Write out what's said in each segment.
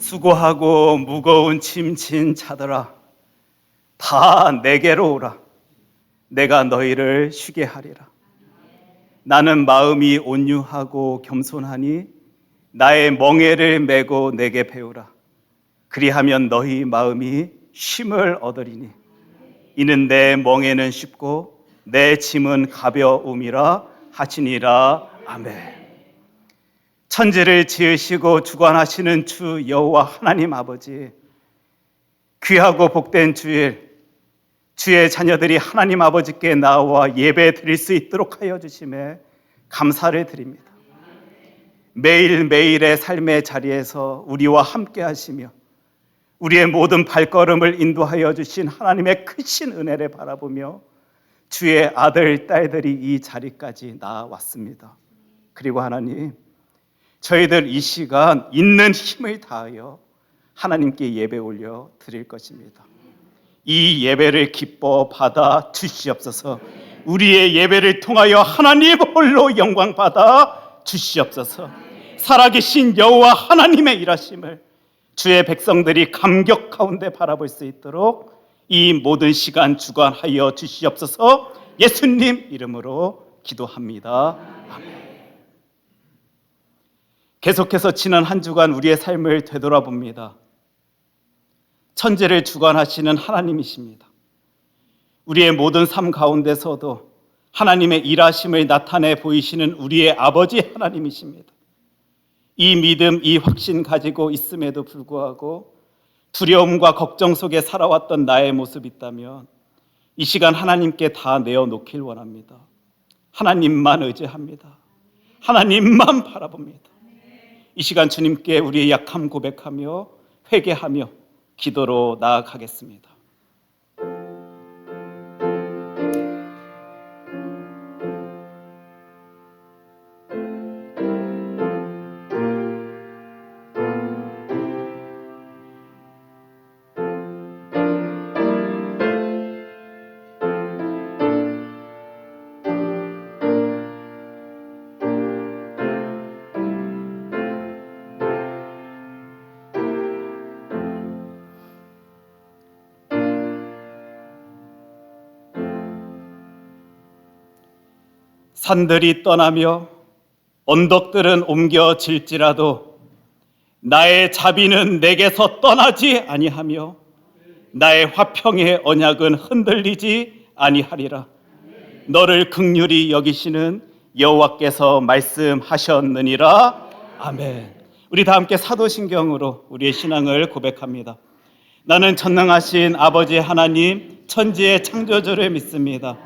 수고하고 무거운 짐진 자들아, 다 내게로 오라. 내가 너희를 쉬게 하리라. 나는 마음이 온유하고 겸손하니 나의 멍에를 메고 내게 배우라. 그리하면 너희 마음이 쉼을 얻으리니 이는 내 멍에는 쉽고 내 짐은 가벼움이라 하시니라. 아멘. 천지를 지으시고 주관하시는 주 여호와 하나님 아버지, 귀하고 복된 주일, 주의 자녀들이 하나님 아버지께 나와 예배 드릴 수 있도록 하여 주심에 감사를 드립니다. 매일매일의 삶의 자리에서 우리와 함께 하시며 우리의 모든 발걸음을 인도하여 주신 하나님의 크신 은혜를 바라보며 주의 아들, 딸들이 이 자리까지 나아왔습니다. 그리고 하나님, 저희들 이 시간 있는 힘을 다하여 하나님께 예배 올려 드릴 것입니다. 이 예배를 기뻐 받아 주시옵소서. 우리의 예배를 통하여 하나님 홀로 영광 받아 주시옵소서. 살아계신 여호와 하나님의 일하심을 주의 백성들이 감격 가운데 바라볼 수 있도록 이 모든 시간 주관하여 주시옵소서. 예수님 이름으로 기도합니다. 아멘. 계속해서 지난 한 주간 우리의 삶을 되돌아봅니다. 천지를 주관하시는 하나님이십니다. 우리의 모든 삶 가운데서도 하나님의 일하심을 나타내 보이시는 우리의 아버지 하나님이십니다. 이 믿음, 이 확신 가지고 있음에도 불구하고 두려움과 걱정 속에 살아왔던 나의 모습이 있다면 이 시간 하나님께 다 내어놓길 원합니다. 하나님만 의지합니다. 하나님만 바라봅니다. 이 시간 주님께 우리의 약함 고백하며 회개하며 기도로 나아가겠습니다. 산들이 떠나며 언덕들은 옮겨질지라도 나의 자비는 내게서 떠나지 아니하며 나의 화평의 언약은 흔들리지 아니하리라. 너를 긍휼히 여기시는 여호와께서 말씀하셨느니라. 아멘. 우리 다 함께 사도신경으로 우리의 신앙을 고백합니다. 나는 전능하신 아버지 하나님 천지의 창조주를 믿습니다.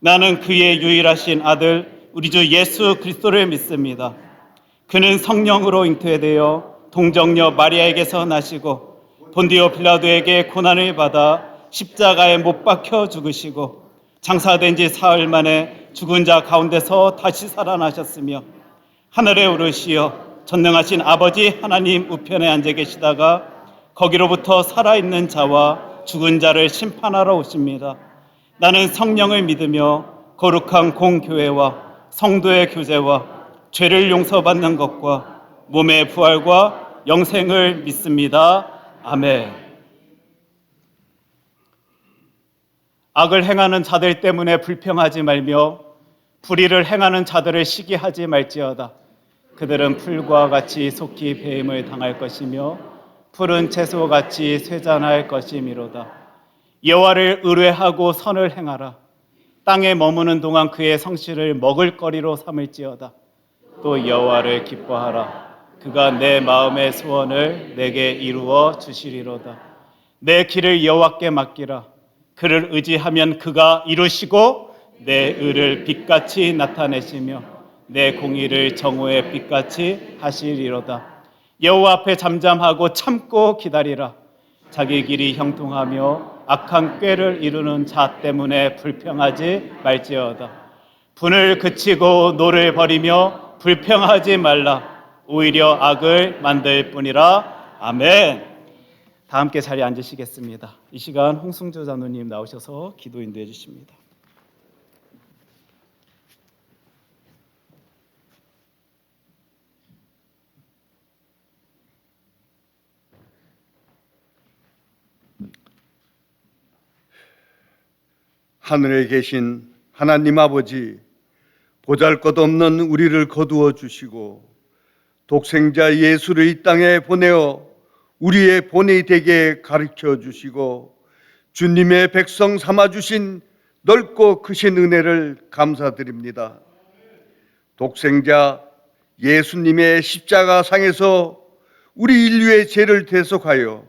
나는 그의 유일하신 아들 우리 주 예수 그리스도를 믿습니다. 그는 성령으로 잉태되어 동정녀 마리아에게서 나시고 본디오 빌라도에게 고난을 받아 십자가에 못 박혀 죽으시고 장사된 지 사흘 만에 죽은 자 가운데서 다시 살아나셨으며 하늘에 오르시어 전능하신 아버지 하나님 우편에 앉아 계시다가 거기로부터 살아있는 자와 죽은 자를 심판하러 오십니다. 나는 성령을 믿으며 거룩한 공교회와 성도의 교제와 죄를 용서받는 것과 몸의 부활과 영생을 믿습니다. 아멘. 악을 행하는 자들 때문에 불평하지 말며 불의를 행하는 자들을 시기하지 말지어다. 그들은 풀과 같이 속히 배임을 당할 것이며 푸른 채소같이 쇠잔할 것이미로다. 여호와를 의뢰하고 선을 행하라. 땅에 머무는 동안 그의 성실을 먹을거리로 삼을지어다. 또 여호와를 기뻐하라. 그가 내 마음의 소원을 내게 이루어 주시리로다. 내 길을 여호와께 맡기라. 그를 의지하면 그가 이루시고 내 의를 빛같이 나타내시며 내 공의를 정오의 빛같이 하시리로다. 여호와 앞에 잠잠하고 참고 기다리라. 자기 길이 형통하며 악한 꾀를 이루는 자 때문에 불평하지 말지어다. 분을 그치고 노를 버리며 불평하지 말라. 오히려 악을 만들 뿐이라. 아멘. 다 함께 자리에 앉으시겠습니다. 이 시간 홍승조 장로님 나오셔서 기도 인도해 주십니다. 하늘에 계신 하나님 아버지, 보잘것없는 우리를 거두어 주시고 독생자 예수를 이 땅에 보내어 우리의 본이 되게 가르쳐 주시고 주님의 백성 삼아 주신 넓고 크신 은혜를 감사드립니다. 독생자 예수님의 십자가 상에서 우리 인류의 죄를 대속하여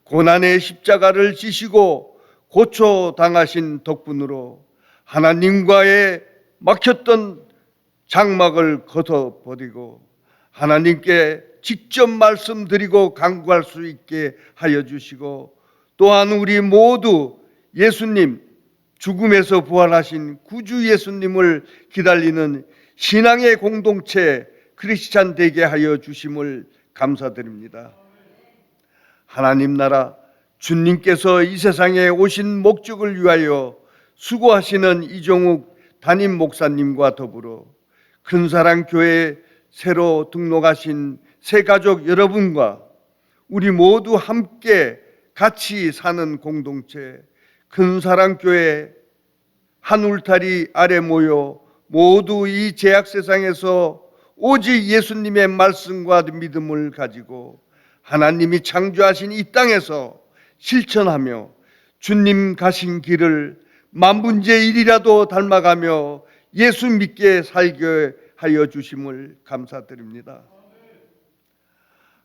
고난의 십자가를 지시고 고초당하신 덕분으로 하나님과의 막혔던 장막을 걷어버리고 하나님께 직접 말씀드리고 간구할 수 있게 하여 주시고 또한 우리 모두 예수님, 죽음에서 부활하신 구주 예수님을 기다리는 신앙의 공동체 크리스찬 되게 하여 주심을 감사드립니다. 하나님 나라 주님께서 이 세상에 오신 목적을 위하여 수고하시는 이종욱 담임 목사님과 더불어 큰사랑교회에 새로 등록하신 새가족 여러분과 우리 모두 함께 같이 사는 공동체 큰사랑교회 한 울타리 아래 모여 모두 이 죄악 세상에서 오직 예수님의 말씀과 믿음을 가지고 하나님이 창조하신 이 땅에서 실천하며 주님 가신 길을 만분의 일이라도 닮아가며 예수 믿게 살게 하여 주심을 감사드립니다.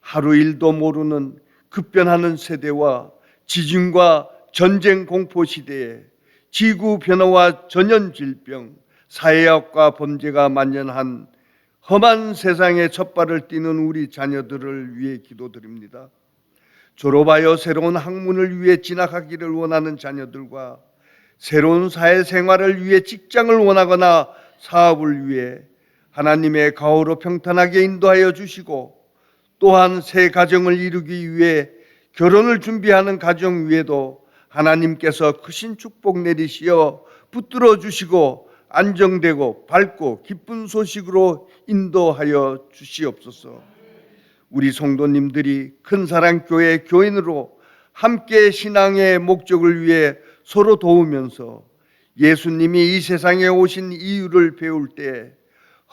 하루 일도 모르는 급변하는 세대와 지진과 전쟁 공포 시대에 지구 변화와 전염 질병, 사회악과 범죄가 만연한 험한 세상에 첫발을 띄는 우리 자녀들을 위해 기도드립니다. 졸업하여 새로운 학문을 위해 진학하기를 원하는 자녀들과 새로운 사회생활을 위해 직장을 원하거나 사업을 위해 하나님의 가호로 평탄하게 인도하여 주시고 또한 새 가정을 이루기 위해 결혼을 준비하는 가정 위에도 하나님께서 크신 축복 내리시어 붙들어 주시고 안정되고 밝고 기쁜 소식으로 인도하여 주시옵소서. 우리 성도님들이 큰사랑교회 교인으로 함께 신앙의 목적을 위해 서로 도우면서 예수님이 이 세상에 오신 이유를 배울 때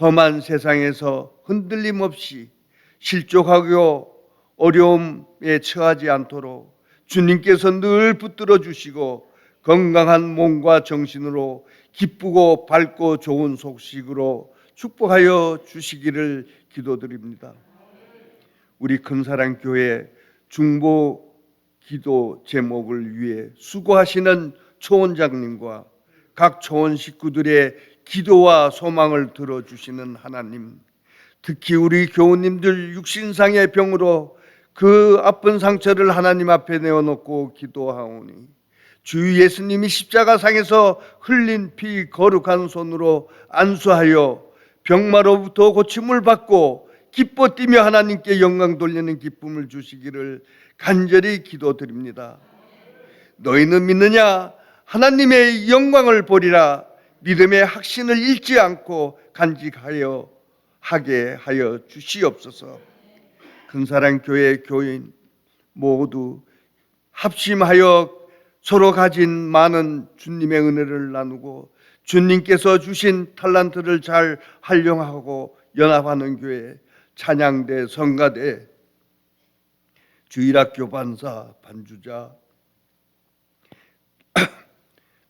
험한 세상에서 흔들림 없이 실족하고 어려움에 처하지 않도록 주님께서 늘 붙들어 주시고 건강한 몸과 정신으로 기쁘고 밝고 좋은 소식으로 축복하여 주시기를 기도드립니다. 우리 큰사랑교회 중보 기도 제목을 위해 수고하시는 초원장님과 각 초원 식구들의 기도와 소망을 들어주시는 하나님, 특히 우리 교우님들 육신상의 병으로 그 아픈 상처를 하나님 앞에 내어놓고 기도하오니 주 예수님이 십자가상에서 흘린 피 거룩한 손으로 안수하여 병마로부터 고침을 받고 기뻐 뛰며 하나님께 영광 돌리는 기쁨을 주시기를 간절히 기도드립니다. 너희는 믿느냐? 하나님의 영광을 보리라. 믿음의 확신을 잃지 않고 간직하여 하게 하여 주시옵소서. 큰사랑교회 교인 모두 합심하여 서로 가진 많은 주님의 은혜를 나누고 주님께서 주신 탈란트를 잘 활용하고 연합하는 교회, 찬양대, 성가대, 주일학교 반사, 반주자,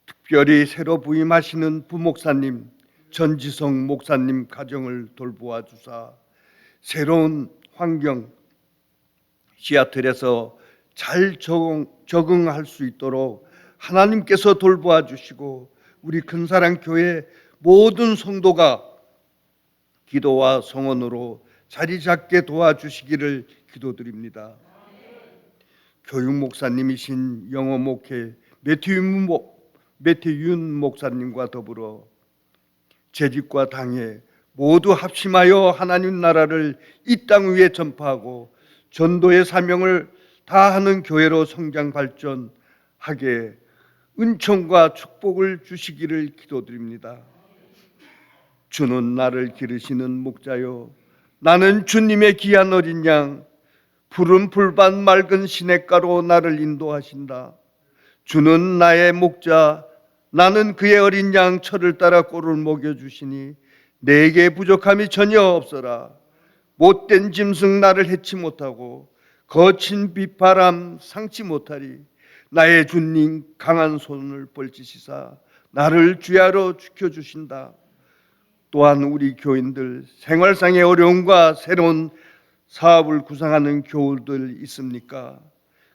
특별히 새로 부임하시는 부목사님, 전지성 목사님 가정을 돌보아 주사 새로운 환경, 시애틀에서 잘 적응할 수 있도록 하나님께서 돌보아 주시고 우리 큰사랑교회 모든 성도가 기도와 성원으로 자리 잡게 도와주시기를 기도드립니다. 교육 목사님이신 영어 목회 매튜윤 목사님과 더불어 재직과 당회 모두 합심하여 하나님 나라를 이 땅 위에 전파하고 전도의 사명을 다하는 교회로 성장 발전하게 은총과 축복을 주시기를 기도드립니다. 주는 나를 기르시는 목자요, 나는 주님의 귀한 어린 양, 푸른 풀밭 맑은 시냇가로 나를 인도하신다. 주는 나의 목자, 나는 그의 어린 양 철을 따라 꼴을 먹여주시니 내게 부족함이 전혀 없어라. 못된 짐승 나를 해치 못하고 거친 비바람 상치 못하리. 나의 주님 강한 손을 벌지시사 나를 주야로 지켜주신다. 또한 우리 교인들 생활상의 어려움과 새로운 사업을 구상하는 교우들 있습니까?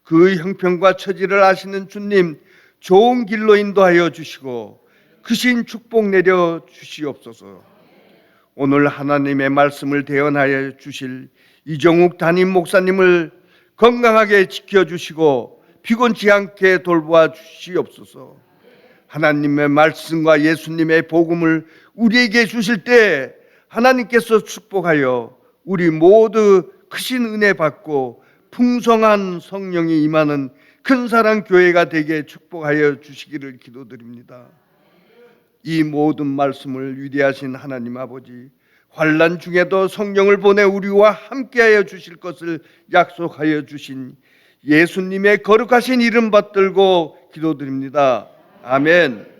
그 형편과 처지를 아시는 주님, 좋은 길로 인도하여 주시고 크신 축복 내려 주시옵소서. 오늘 하나님의 말씀을 대언하여 주실 이정욱 담임 목사님을 건강하게 지켜주시고 피곤치 않게 돌보아 주시옵소서. 하나님의 말씀과 예수님의 복음을 우리에게 주실 때 하나님께서 축복하여 우리 모두 크신 은혜 받고 풍성한 성령이 임하는 큰사랑 교회가 되게 축복하여 주시기를 기도드립니다. 이 모든 말씀을 위대하신 하나님 아버지, 환난 중에도 성령을 보내 우리와 함께하여 주실 것을 약속하여 주신 예수님의 거룩하신 이름 받들고 기도드립니다. 아멘.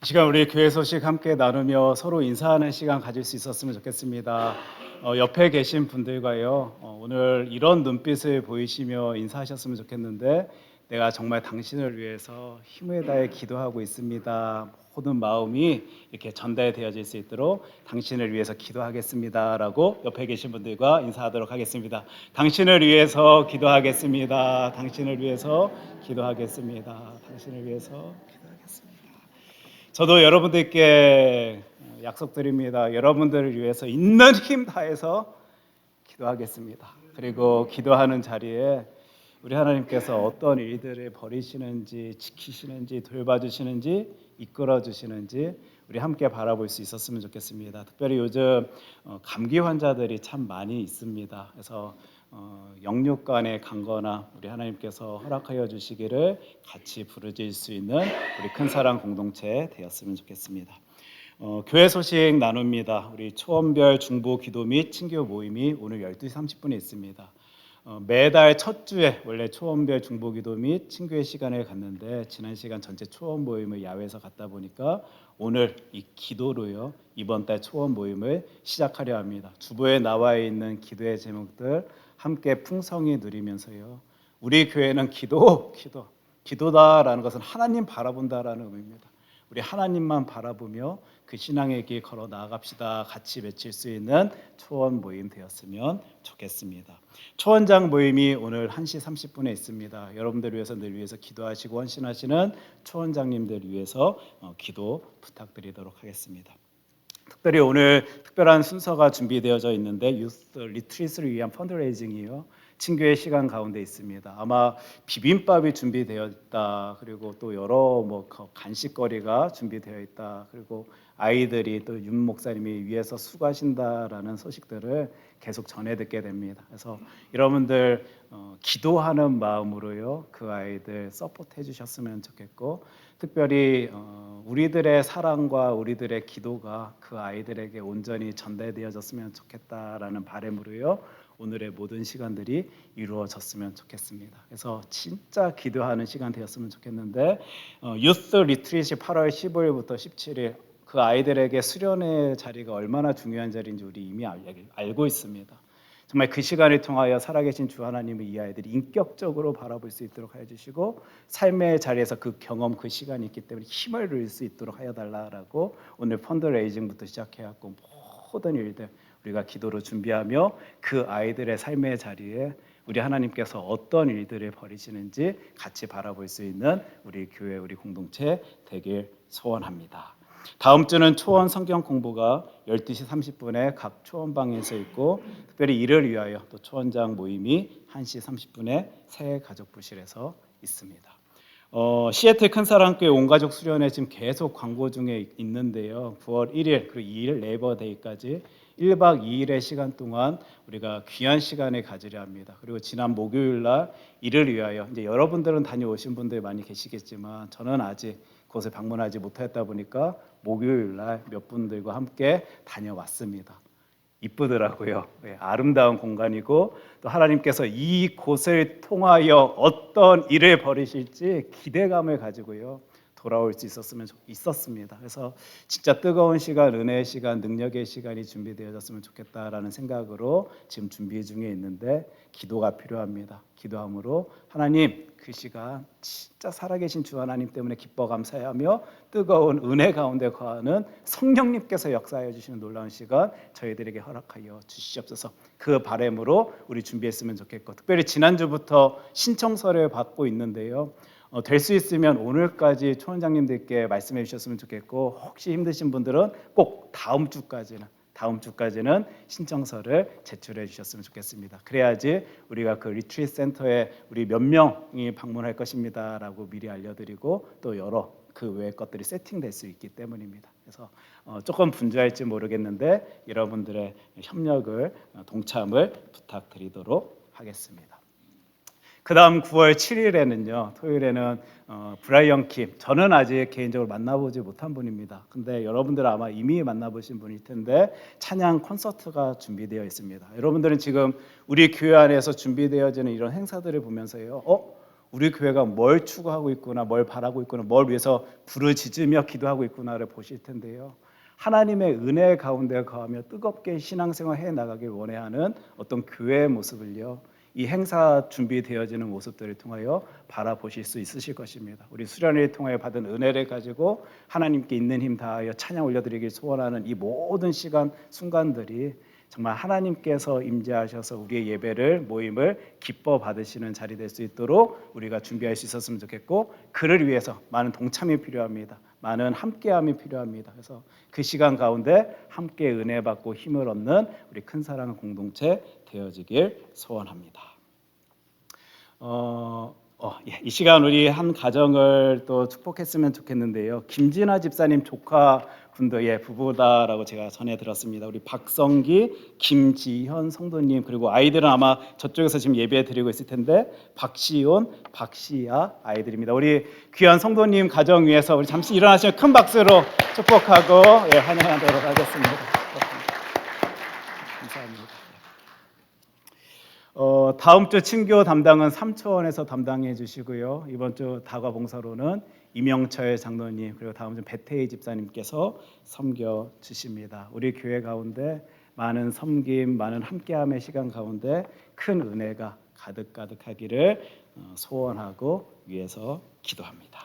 이 시간 우리 교회 소식 함께 나누며 서로 인사하는 시간 가질 수 있었으면 좋겠습니다. 옆에 계신 분들과요, 오늘 이런 눈빛을 보이시며 인사하셨으면 좋겠는데, 내가 정말 당신을 위해서 힘을 다해 기도하고 있습니다. 모든 마음이 이렇게 전달되어질 수 있도록 당신을 위해서 기도하겠습니다라고 옆에 계신 분들과 인사하도록 하겠습니다. 당신을 위해서 기도하겠습니다. 당신을 위해서 기도하겠습니다. 당신을 위해서 기도하겠습니다. 저도 여러분들께 약속드립니다. 여러분들을 위해서 있는 힘 다해서 기도하겠습니다. 그리고 기도하는 자리에 우리 하나님께서 어떤 일들을 벌이시는지, 지키시는지, 돌봐주시는지, 이끌어주시는지 우리 함께 바라볼 수 있었으면 좋겠습니다. 특별히 요즘 감기 환자들이 참 많이 있습니다. 그래서 영육간에 강거나 우리 하나님께서 허락하여 주시기를 같이 부르질 수 있는 우리 큰사랑 공동체 되었으면 좋겠습니다. 교회 소식 나눕니다. 우리 초원별 중보 기도 및 친교 모임이 오늘 12시 30분에 있습니다. 매달 첫 주에 원래 초원별 중보 기도 및 친교의 시간을 갖는데 지난 시간 전체 초원 모임을 야외에서 갔다 보니까 오늘 이 기도로요 이번 달 초원 모임을 시작하려 합니다. 주보에 나와 있는 기도의 제목들 함께 풍성히 누리면서요. 우리 교회는 기도다라는 것은 하나님 바라본다라는 의미입니다. 우리 하나님만 바라보며 그 신앙의 길 걸어 나아갑시다. 같이 외칠 수 있는 초원 모임 되었으면 좋겠습니다. 초원장 모임이 오늘 1시 30분에 있습니다. 여러분들 위해서 늘 위해서 기도하시고 헌신하시는 초원장님들 위해서 기도 부탁드리도록 하겠습니다. 특별히 오늘 특별한 순서가 준비되어져 있는데 유스 리트릿을 위한 펀드레이징이요. 친교의 시간 가운데 있습니다. 아마 비빔밥이 준비되어 있다. 그리고 또 여러 간식거리가 준비되어 있다. 그리고 아이들이 또 윤 목사님이 위에서 수고하신다라는 소식들을 계속 전해 듣게 됩니다. 그래서 여러분들 기도하는 마음으로요 그 아이들 서포트해 주셨으면 좋겠고 특별히 우리들의 사랑과 우리들의 기도가 그 아이들에게 온전히 전달되어졌으면 좋겠다라는 바람으로요 오늘의 모든 시간들이 이루어졌으면 좋겠습니다. 그래서 진짜 기도하는 시간 되었으면 좋겠는데 유스 리트릿이 8월 15일부터 17일 그 아이들에게 수련의 자리가 얼마나 중요한 자리인지 우리 이미 알고 있습니다. 정말 그 시간을 통하여 살아계신 주 하나님을 이 아이들이 인격적으로 바라볼 수 있도록 하여 주시고 삶의 자리에서 그 경험, 그 시간이 있기 때문에 힘을 누릴 수 있도록 하여 달라고 오늘 펀드레이징부터 시작해갖고 모든 일들 우리가 기도로 준비하며 그 아이들의 삶의 자리에 우리 하나님께서 어떤 일들을 벌이시는지 같이 바라볼 수 있는 우리 교회, 우리 공동체 되길 소원합니다. 다음 주는 초원 성경 공부가 12시 30분에 각 초원방에서 있고 특별히 이를 위하여 또 초원장 모임이 1시 30분에 새 가족부실에서 있습니다. 시애틀 큰사랑교회 온가족 수련회 지금 계속 광고 중에 있는데요. 9월 1일 그리고 2일 네이버데이까지 1박 2일의 시간 동안 우리가 귀한 시간을 가지려 합니다. 그리고 지난 목요일 날 이를 위하여 이제 여러분들은 다녀오신 분들 많이 계시겠지만 저는 아직 그곳에 방문하지 못했다 보니까 목요일 날 몇 분들과 함께 다녀왔습니다. 이쁘더라고요. 아름다운 공간이고 또 하나님께서 이 곳을 통하여 어떤 일을 벌이실지 기대감을 가지고요. 돌아올 수 있었습니다. 그래서 진짜 뜨거운 시간, 은혜의 시간, 능력의 시간이 준비되어졌으면 좋겠다라는 생각으로 지금 준비 중에 있는데 기도가 필요합니다. 기도함으로 하나님 그 시간 진짜 살아계신 주 하나님 때문에 기뻐 감사하며 뜨거운 은혜 가운데 거하는 성령님께서 역사해 주시는 놀라운 시간 저희들에게 허락하여 주시옵소서. 그 바람으로 우리 준비했으면 좋겠고 특별히 지난주부터 신청서를 받고 있는데요. 될 수 있으면 오늘까지 초원장님들께 말씀해 주셨으면 좋겠고 혹시 힘드신 분들은 꼭 다음 주까지는 신청서를 제출해 주셨으면 좋겠습니다. 그래야지 우리가 그 리트리트 센터에 우리 몇 명이 방문할 것입니다라고 미리 알려드리고 또 여러 그 외의 것들이 세팅될 수 있기 때문입니다. 그래서 조금 분주할지 모르겠는데 여러분들의 협력을 동참을 부탁드리도록 하겠습니다. 그 다음 9월 7일에는요 토요일에는 브라이언 킴 저는 아직 개인적으로 만나보지 못한 분입니다. 근데 여러분들은 아마 이미 만나보신 분일 텐데 찬양 콘서트가 준비되어 있습니다. 여러분들은 지금 우리 교회 안에서 준비되어지는 이런 행사들을 보면서요 우리 교회가 뭘 추구하고 있구나, 뭘 바라고 있구나, 뭘 위해서 부르짖으며 기도하고 있구나를 보실 텐데요. 하나님의 은혜 가운데 거하며 뜨겁게 신앙생활 해 나가길 원해하는 어떤 교회의 모습을요. 이 행사 준비되어지는 모습들을 통하여 바라보실 수 있으실 것입니다. 우리 수련회를 통하여 받은 은혜를 가지고 하나님께 있는 힘 다하여 찬양 올려드리길 소원하는 이 모든 시간 순간들이 정말 하나님께서 임재하셔서 우리의 예배를 모임을 기뻐 받으시는 자리 될 수 있도록 우리가 준비할 수 있었으면 좋겠고 그를 위해서 많은 동참이 필요합니다. 많은 함께함이 필요합니다. 그래서 그 시간 가운데 함께 은혜 받고 힘을 얻는 우리 큰 사랑 공동체 되어지길 소원합니다. 이 시간 우리 한 가정을 또 축복했으면 좋겠는데요. 김진아 집사님 조카 분들 부부다라고 제가 전해 들었습니다. 우리 박성기, 김지현 성도님 그리고 아이들은 아마 저쪽에서 지금 예배 드리고 있을 텐데 박시온, 박시아 아이들입니다. 우리 귀한 성도님 가정 위해서 우리 잠시 일어나시면 큰 박수로 축복하고 환영하도록 하겠습니다. 감사합니다. 다음 주 친교 담당은 삼초원에서 담당해 주시고요. 이번 주 다과 봉사로는 이명철 장로님 그리고 다음 주 배태희 집사님께서 섬겨 주십니다. 우리 교회 가운데 많은 섬김, 많은 함께함의 시간 가운데 큰 은혜가 가득가득하기를 소원하고 위해서 기도합니다.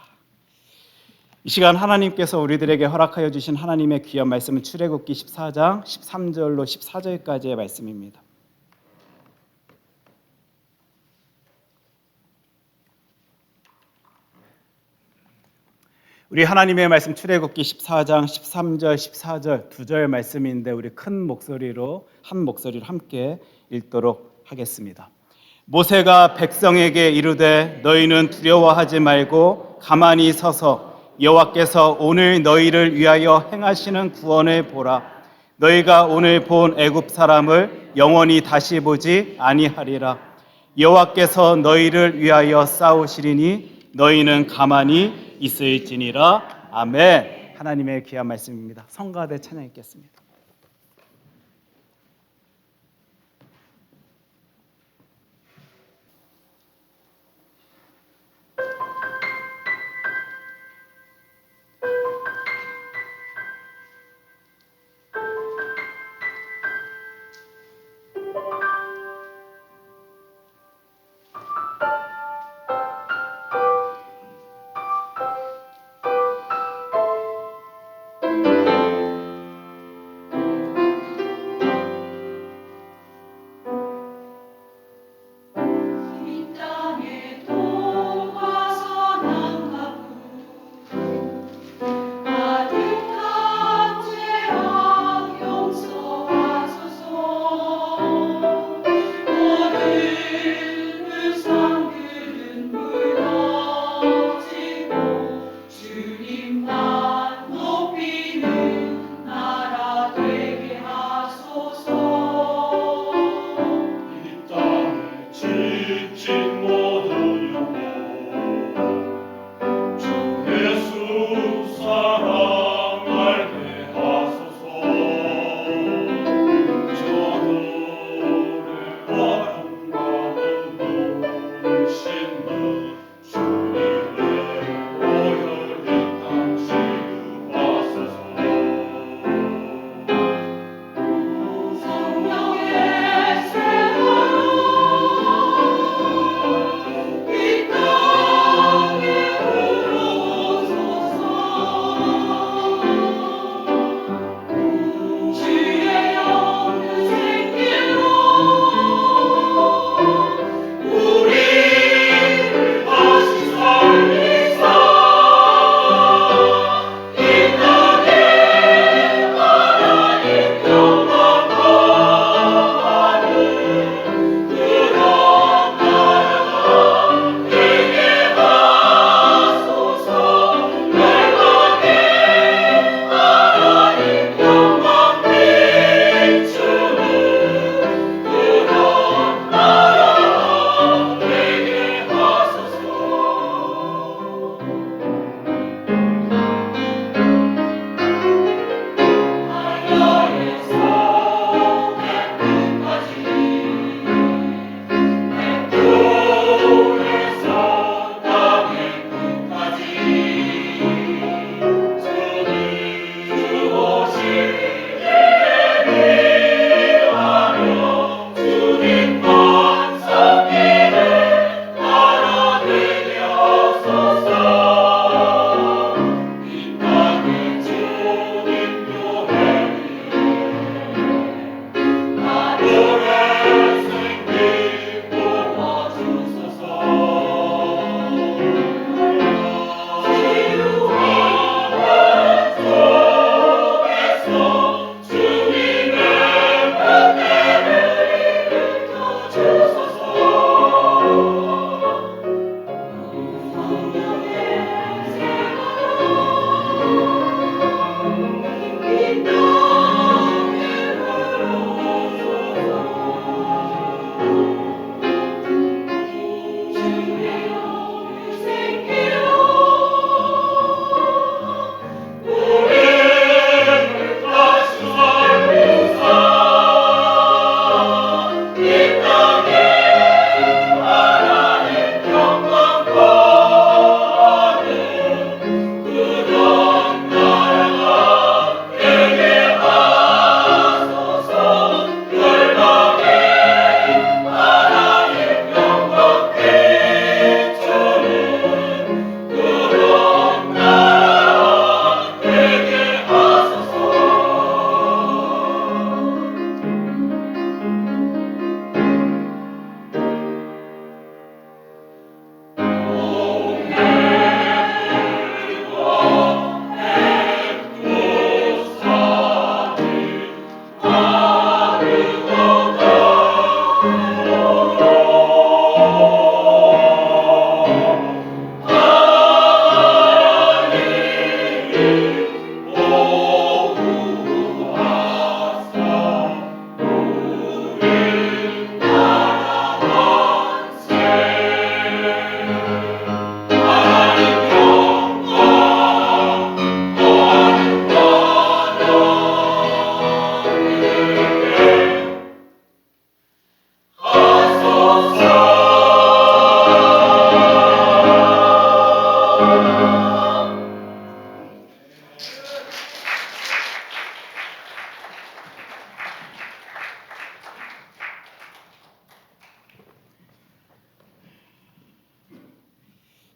이 시간 하나님께서 우리들에게 허락하여 주신 하나님의 귀한 말씀은 출애굽기 14장 13절로 14절까지의 말씀입니다. 우리 하나님의 말씀 출애굽기 14장 13절 14절 두 절 말씀인데 우리 큰 목소리로 한 목소리로 함께 읽도록 하겠습니다. 모세가 백성에게 이르되 너희는 두려워하지 말고 가만히 서서 여호와께서 오늘 너희를 위하여 행하시는 구원을 보라. 너희가 오늘 본 애굽 사람을 영원히 다시 보지 아니하리라. 여호와께서 너희를 위하여 싸우시리니 너희는 가만히 있을지니라. 아멘. 하나님의 귀한 말씀입니다. 성가대 찬양 읽겠습니다.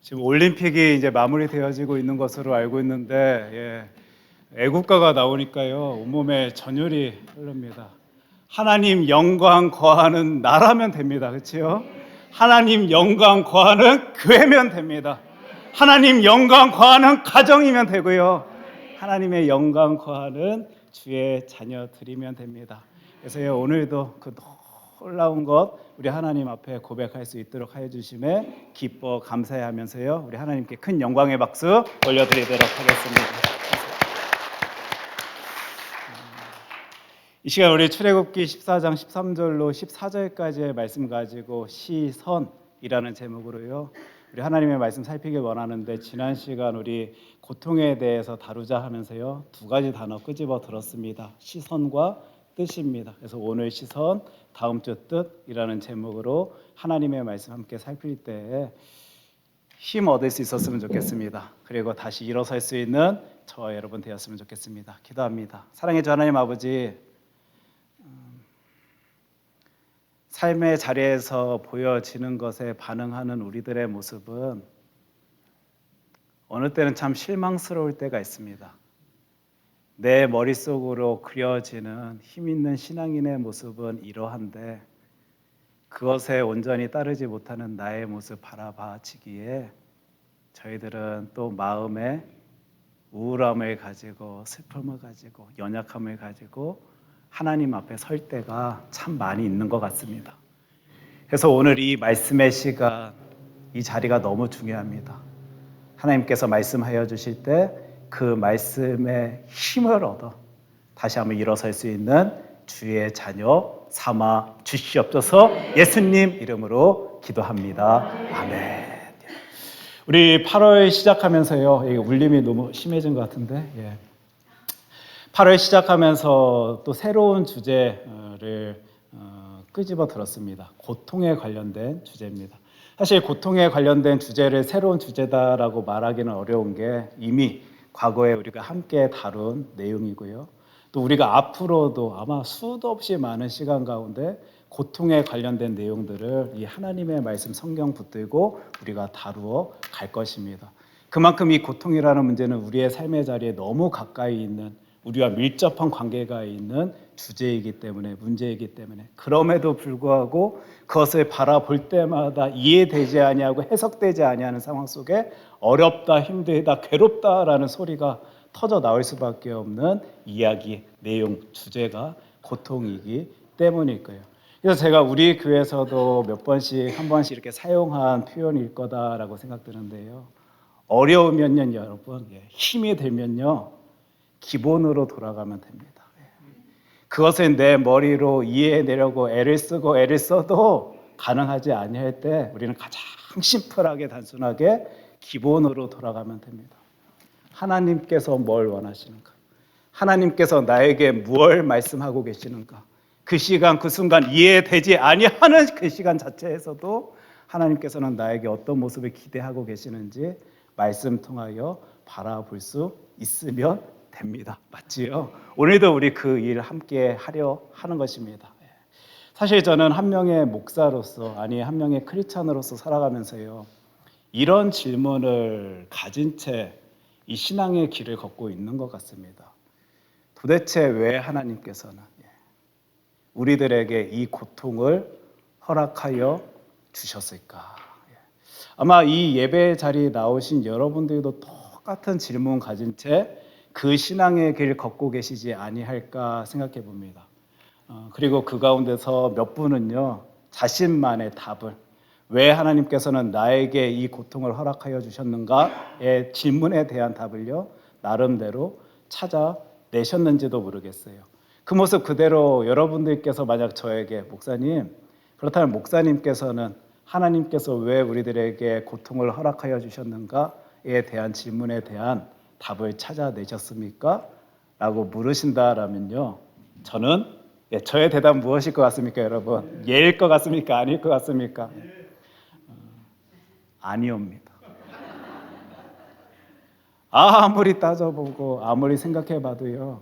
지금 올림픽이 이제 마무리되어지고 있는 것으로 알고 있는데 애국가가 나오니까요 온몸에 전율이 흐릅니다. 하나님 영광 거하는 나라면 됩니다. 그렇죠? 하나님 영광 거하는 교회면 됩니다. 하나님 영광 거하는 가정이면 되고요. 하나님의 영광 거하는 주의 자녀들이면 됩니다. 그래서 오늘도 그 놀라운 것 우리 하나님 앞에 고백할 수 있도록 하여 주심에 기뻐 감사해하면서요 우리 하나님께 큰 영광의 박수 올려드리도록 하겠습니다. 이 시간 우리 출애굽기 14장 13절로 14절까지의 말씀 가지고 시선이라는 제목으로요 우리 하나님의 말씀 살피길 원하는데, 지난 시간 우리 고통에 대해서 다루자 하면서요 두 가지 단어 끄집어 들었습니다. 시선과 뜻입니다. 그래서 오늘 시선, 다음 주 뜻이라는 제목으로 하나님의 말씀 함께 살필 때 힘 얻을 수 있었으면 좋겠습니다. 그리고 다시 일어설 수 있는 저와 여러분 되었으면 좋겠습니다. 기도합니다. 사랑의 주 하나님 아버지, 삶의 자리에서 보여지는 것에 반응하는 우리들의 모습은 어느 때는 참 실망스러울 때가 있습니다. 내 머릿속으로 그려지는 힘 있는 신앙인의 모습은 이러한데 그것에 온전히 따르지 못하는 나의 모습 바라봐지기에 저희들은 또 마음에 우울함을 가지고 슬픔을 가지고 연약함을 가지고 하나님 앞에 설 때가 참 많이 있는 것 같습니다. 그래서 오늘 이 말씀의 시간, 이 자리가 너무 중요합니다. 하나님께서 말씀하여 주실 때 그 말씀의 힘을 얻어 다시 한번 일어설 수 있는 주의 자녀 삼아 주시옵소서. 예수님 이름으로 기도합니다. 아멘. 우리 8월 시작하면서요, 이게 울림이 너무 심해진 것 같은데 8월 시작하면서 또 새로운 주제를 끄집어 들었습니다. 고통에 관련된 주제입니다. 사실 고통에 관련된 주제를 새로운 주제다라고 말하기는 어려운 게 이미 과거에 우리가 함께 다룬 내용이고요. 또 우리가 앞으로도 아마 수도 없이 많은 시간 가운데 고통에 관련된 내용들을 이 하나님의 말씀 성경 붙들고 우리가 다루어 갈 것입니다. 그만큼 이 고통이라는 문제는 우리의 삶의 자리에 너무 가까이 있는, 우리와 밀접한 관계가 있는 주제이기 때문에, 문제이기 때문에, 그럼에도 불구하고 그것을 바라볼 때마다 이해되지 아니하고 해석되지 아니하는 상황 속에 어렵다, 힘들다, 괴롭다라는 소리가 터져 나올 수밖에 없는 이야기, 내용, 주제가 고통이기 때문일 거예요. 그래서 제가 우리 교회에서도 몇 번씩 한 번씩 이렇게 사용한 표현일 거다라고 생각드는데요. 어려우면요 여러분, 힘이 들면요 기본으로 돌아가면 됩니다. 그것을 내 머리로 이해해내려고 애를 쓰고 애를 써도 가능하지 아니할 때 우리는 가장 심플하게 단순하게 기본으로 돌아가면 됩니다. 하나님께서 뭘 원하시는가? 하나님께서 나에게 무엇을 말씀하고 계시는가? 그 시간 그 순간 이해되지 아니하는 그 시간 자체에서도 하나님께서는 나에게 어떤 모습을 기대하고 계시는지 말씀 통하여 바라볼 수 있으면 됩니다. 맞지요? 오늘도 우리 그 일 함께 하려 하는 것입니다. 사실 저는 한 명의 목사로서, 아니 한 명의 크리스찬으로서 살아가면서요 이런 질문을 가진 채 이 신앙의 길을 걷고 있는 것 같습니다. 도대체 왜 하나님께서는 우리들에게 이 고통을 허락하여 주셨을까? 아마 이 예배 자리에 나오신 여러분들도 똑같은 질문 가진 채 그 신앙의 길 걷고 계시지 아니할까 생각해 봅니다. 그리고 그 가운데서 몇 분은요 자신만의 답을, 왜 하나님께서는 나에게 이 고통을 허락하여 주셨는가의 질문에 대한 답을요 나름대로 찾아내셨는지도 모르겠어요. 그 모습 그대로 여러분들께서 만약 저에게 목사님, 그렇다면 목사님께서는 하나님께서 왜 우리들에게 고통을 허락하여 주셨는가에 대한 질문에 대한 답을 찾아내셨습니까? 라고 물으신다라면요 저는 저의 대답 무엇일 것 같습니까 여러분? 예일 것 같습니까? 아닐 것 같습니까? 아니옵니다. 아무리 따져보고 아무리 생각해봐도요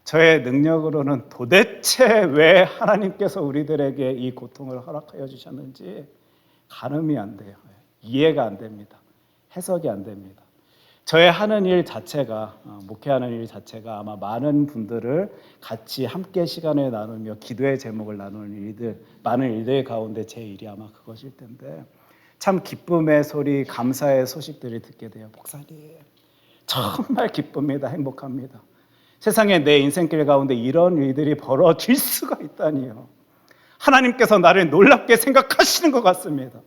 저의 능력으로는 도대체 왜 하나님께서 우리들에게 이 고통을 허락하여 주셨는지 가늠이 안 돼요. 이해가 안 됩니다. 해석이 안 됩니다. 저의 하는 일 자체가 목회하는 일 자체가 아마 많은 분들을 같이 함께 시간을 나누며 기도의 제목을 나누는 일들, 많은 일들 가운데 제 일이 아마 그것일 텐데 참 기쁨의 소리, 감사의 소식들을 듣게 돼요. 목사님 정말 기쁩니다. 행복합니다. 세상에 내 인생길 가운데 이런 일들이 벌어질 수가 있다니요. 하나님께서 나를 놀랍게 생각하시는 것 같습니다.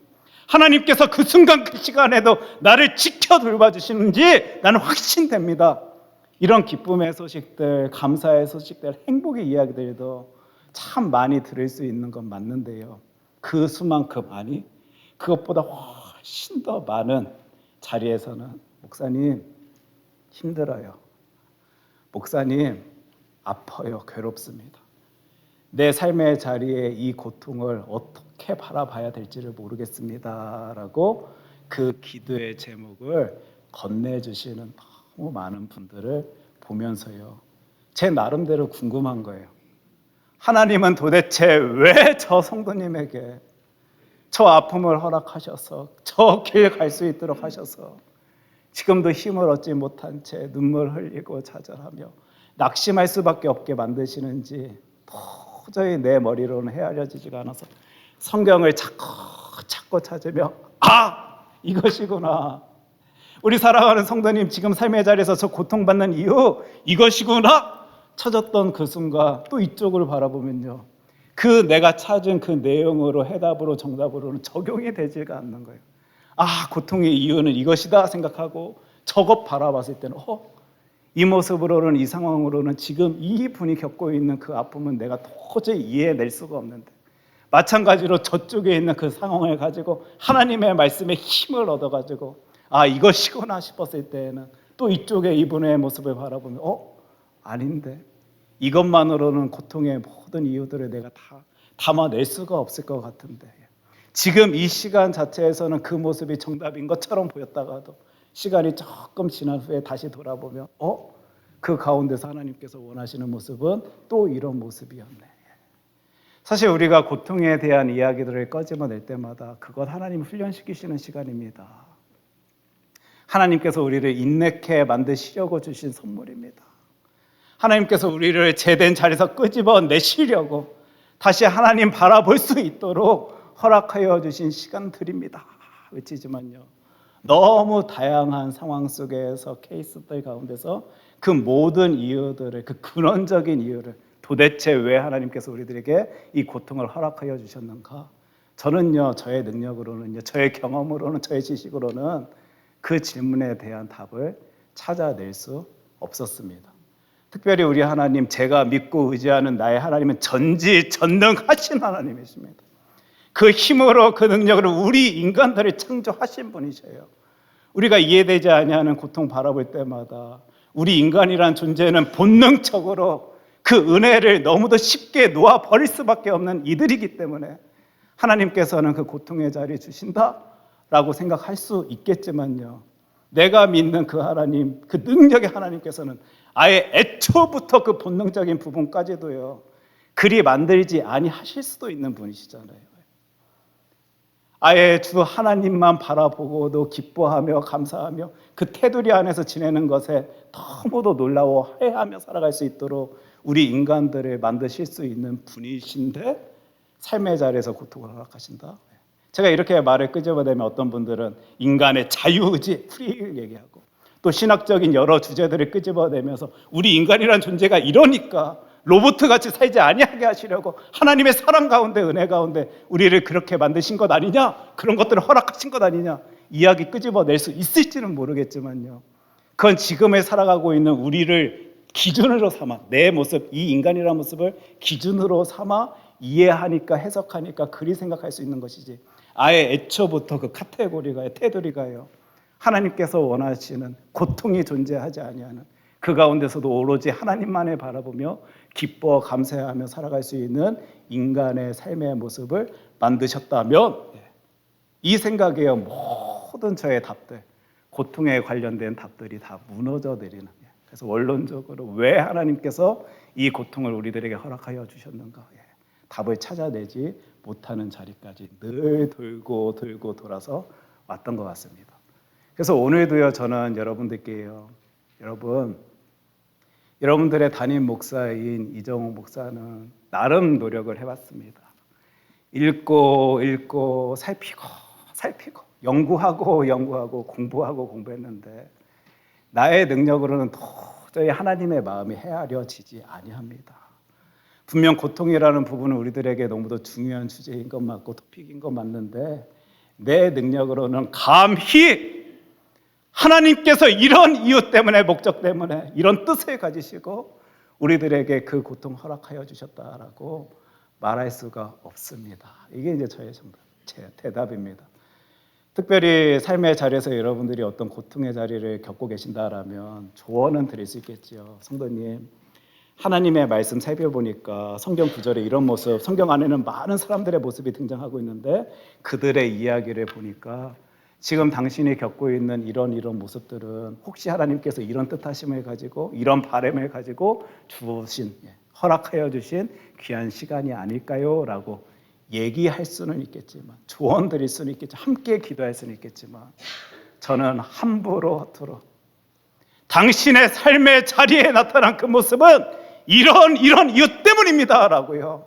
하나님께서 그 순간 그 시간에도 나를 지켜 돌봐주시는지 나는 확신됩니다. 이런 기쁨의 소식들, 감사의 소식들, 행복의 이야기들도 참 많이 들을 수 있는 건 맞는데요. 그 수만큼 아니 그것보다 훨씬 더 많은 자리에서는 목사님 힘들어요. 목사님 아파요. 괴롭습니다. 내 삶의 자리에 이 고통을 어떻게 바라봐야 될지를 모르겠습니다. 라고 그 기도의 제목을 건네주시는 너무 많은 분들을 보면서요. 제 나름대로 궁금한 거예요. 하나님은 도대체 왜 저 성도님에게 저 아픔을 허락하셔서 저 길 갈 수 있도록 하셔서 지금도 힘을 얻지 못한 채 눈물 흘리고 좌절하며 낙심할 수밖에 없게 만드시는지 도저히 내 머리로는 헤아려지지가 않아서 성경을 찾고 찾으며 이것이구나. 우리 사랑하는 성도님 지금 삶의 자리에서 저 고통받는 이유 이것이구나 찾았던 그 순간 또 이쪽을 바라보면요. 그 내가 찾은 그 내용으로 해답으로 정답으로는 적용이 되지가 않는 거예요. 고통의 이유는 이것이다 생각하고 저것 바라봤을 때는 이 모습으로는 이 상황으로는 지금 이 분이 겪고 있는 그 아픔은 내가 도저히 이해낼 수가 없는데 마찬가지로 저쪽에 있는 그 상황을 가지고 하나님의 말씀에 힘을 얻어가지고 이것이구나 싶었을 때에는 또 이쪽에 이분의 모습을 바라보면 아닌데 이것만으로는 고통의 모든 이유들을 내가 다 담아낼 수가 없을 것 같은데 지금 이 시간 자체에서는 그 모습이 정답인 것처럼 보였다가도 시간이 조금 지난 후에 다시 돌아보면 그 가운데서 하나님께서 원하시는 모습은 또 이런 모습이었네. 사실 우리가 고통에 대한 이야기들을 꺼집어낼 때마다 그것 하나님 훈련시키시는 시간입니다. 하나님께서 우리를 인내케 만드시려고 주신 선물입니다. 하나님께서 우리를 제된 자리에서 끄집어내시려고 다시 하나님 바라볼 수 있도록 허락하여 주신 시간들입니다. 외치지만요. 너무 다양한 상황 속에서 케이스들 가운데서 그 모든 이유들을 그 근원적인 이유를 도대체 왜 하나님께서 우리들에게 이 고통을 허락하여 주셨는가? 저는요 저의 능력으로는요 저의 경험으로는 저의 지식으로는 그 질문에 대한 답을 찾아낼 수 없었습니다. 특별히 우리 하나님 제가 믿고 의지하는 나의 하나님은 전지전능하신 하나님이십니다. 그 힘으로 그 능력으로 우리 인간들을 창조하신 분이셔요. 우리가 이해되지 아니하는 고통 바라볼 때마다 우리 인간이란 존재는 본능적으로 그 은혜를 너무도 쉽게 놓아버릴 수밖에 없는 이들이기 때문에 하나님께서는 그 고통의 자리 주신다라고 생각할 수 있겠지만요. 내가 믿는 그 하나님, 그 능력의 하나님께서는 아예 애초부터 그 본능적인 부분까지도요. 그리 만들지 아니하실 수도 있는 분이시잖아요. 아예 주 하나님만 바라보고도 기뻐하며 감사하며 그 테두리 안에서 지내는 것에 너무도 놀라워해하며 살아갈 수 있도록 우리 인간들을 만드실 수 있는 분이신데 삶의 자리에서 고통을 허락하신다. 제가 이렇게 말을 끄집어내면 어떤 분들은 인간의 자유의지, 프리를 얘기하고 또 신학적인 여러 주제들을 끄집어내면서 우리 인간이란 존재가 이러니까 로봇같이 살지 아니하게 하시려고 하나님의 사랑 가운데 은혜 가운데 우리를 그렇게 만드신 것 아니냐? 그런 것들을 허락하신 것 아니냐? 이야기 끄집어낼 수 있을지는 모르겠지만요. 그건 지금에 살아가고 있는 우리를 기준으로 삼아 내 모습, 이 인간이라는 모습을 기준으로 삼아 이해하니까 해석하니까 그리 생각할 수 있는 것이지 아예 애초부터 그 카테고리가요, 테두리가요. 하나님께서 원하시는 고통이 존재하지 아니하는 그 가운데서도 오로지 하나님만을 바라보며 기뻐 감사하며 살아갈 수 있는 인간의 삶의 모습을 만드셨다면 이 생각에요 모든 저의 답들 고통에 관련된 답들이 다 무너져 내리는 그래서 원론적으로 왜 하나님께서 이 고통을 우리들에게 허락하여 주셨는가 답을 찾아내지 못하는 자리까지 늘 돌고 돌아서 왔던 것 같습니다. 그래서 오늘도요, 저는 여러분들께요, 여러분들의 담임 목사인 이정호 목사는 나름 노력을 해봤습니다. 읽고 살피고 연구하고 공부했는데 나의 능력으로는 도저히 하나님의 마음이 헤아려지지 아니합니다. 분명 고통이라는 부분은 우리들에게 너무도 중요한 주제인 것 맞고 토픽인 것 맞는데 내 능력으로는 감히 하나님께서 이런 이유 때문에, 목적 때문에, 이런 뜻을 가지시고 우리들에게 그 고통 허락하여 주셨다라고 말할 수가 없습니다. 이게 이제 저의 제 대답입니다. 특별히 삶의 자리에서 여러분들이 어떤 고통의 자리를 겪고 계신다라면 조언은 드릴 수 있겠죠. 성도님, 하나님의 말씀 살펴보니까 성경 구절에 이런 모습, 성경 안에는 많은 사람들의 모습이 등장하고 있는데 그들의 이야기를 보니까 지금 당신이 겪고 있는 이런 모습들은 혹시 하나님께서 이런 뜻하심을 가지고 이런 바람을 가지고 주신, 허락하여 주신 귀한 시간이 아닐까요? 라고 얘기할 수는 있겠지만, 조언 드릴 수는 있겠지만, 함께 기도할 수는 있겠지만 저는 함부로 허투루 당신의 삶의 자리에 나타난 그 모습은 이런 이유 때문입니다 라고요,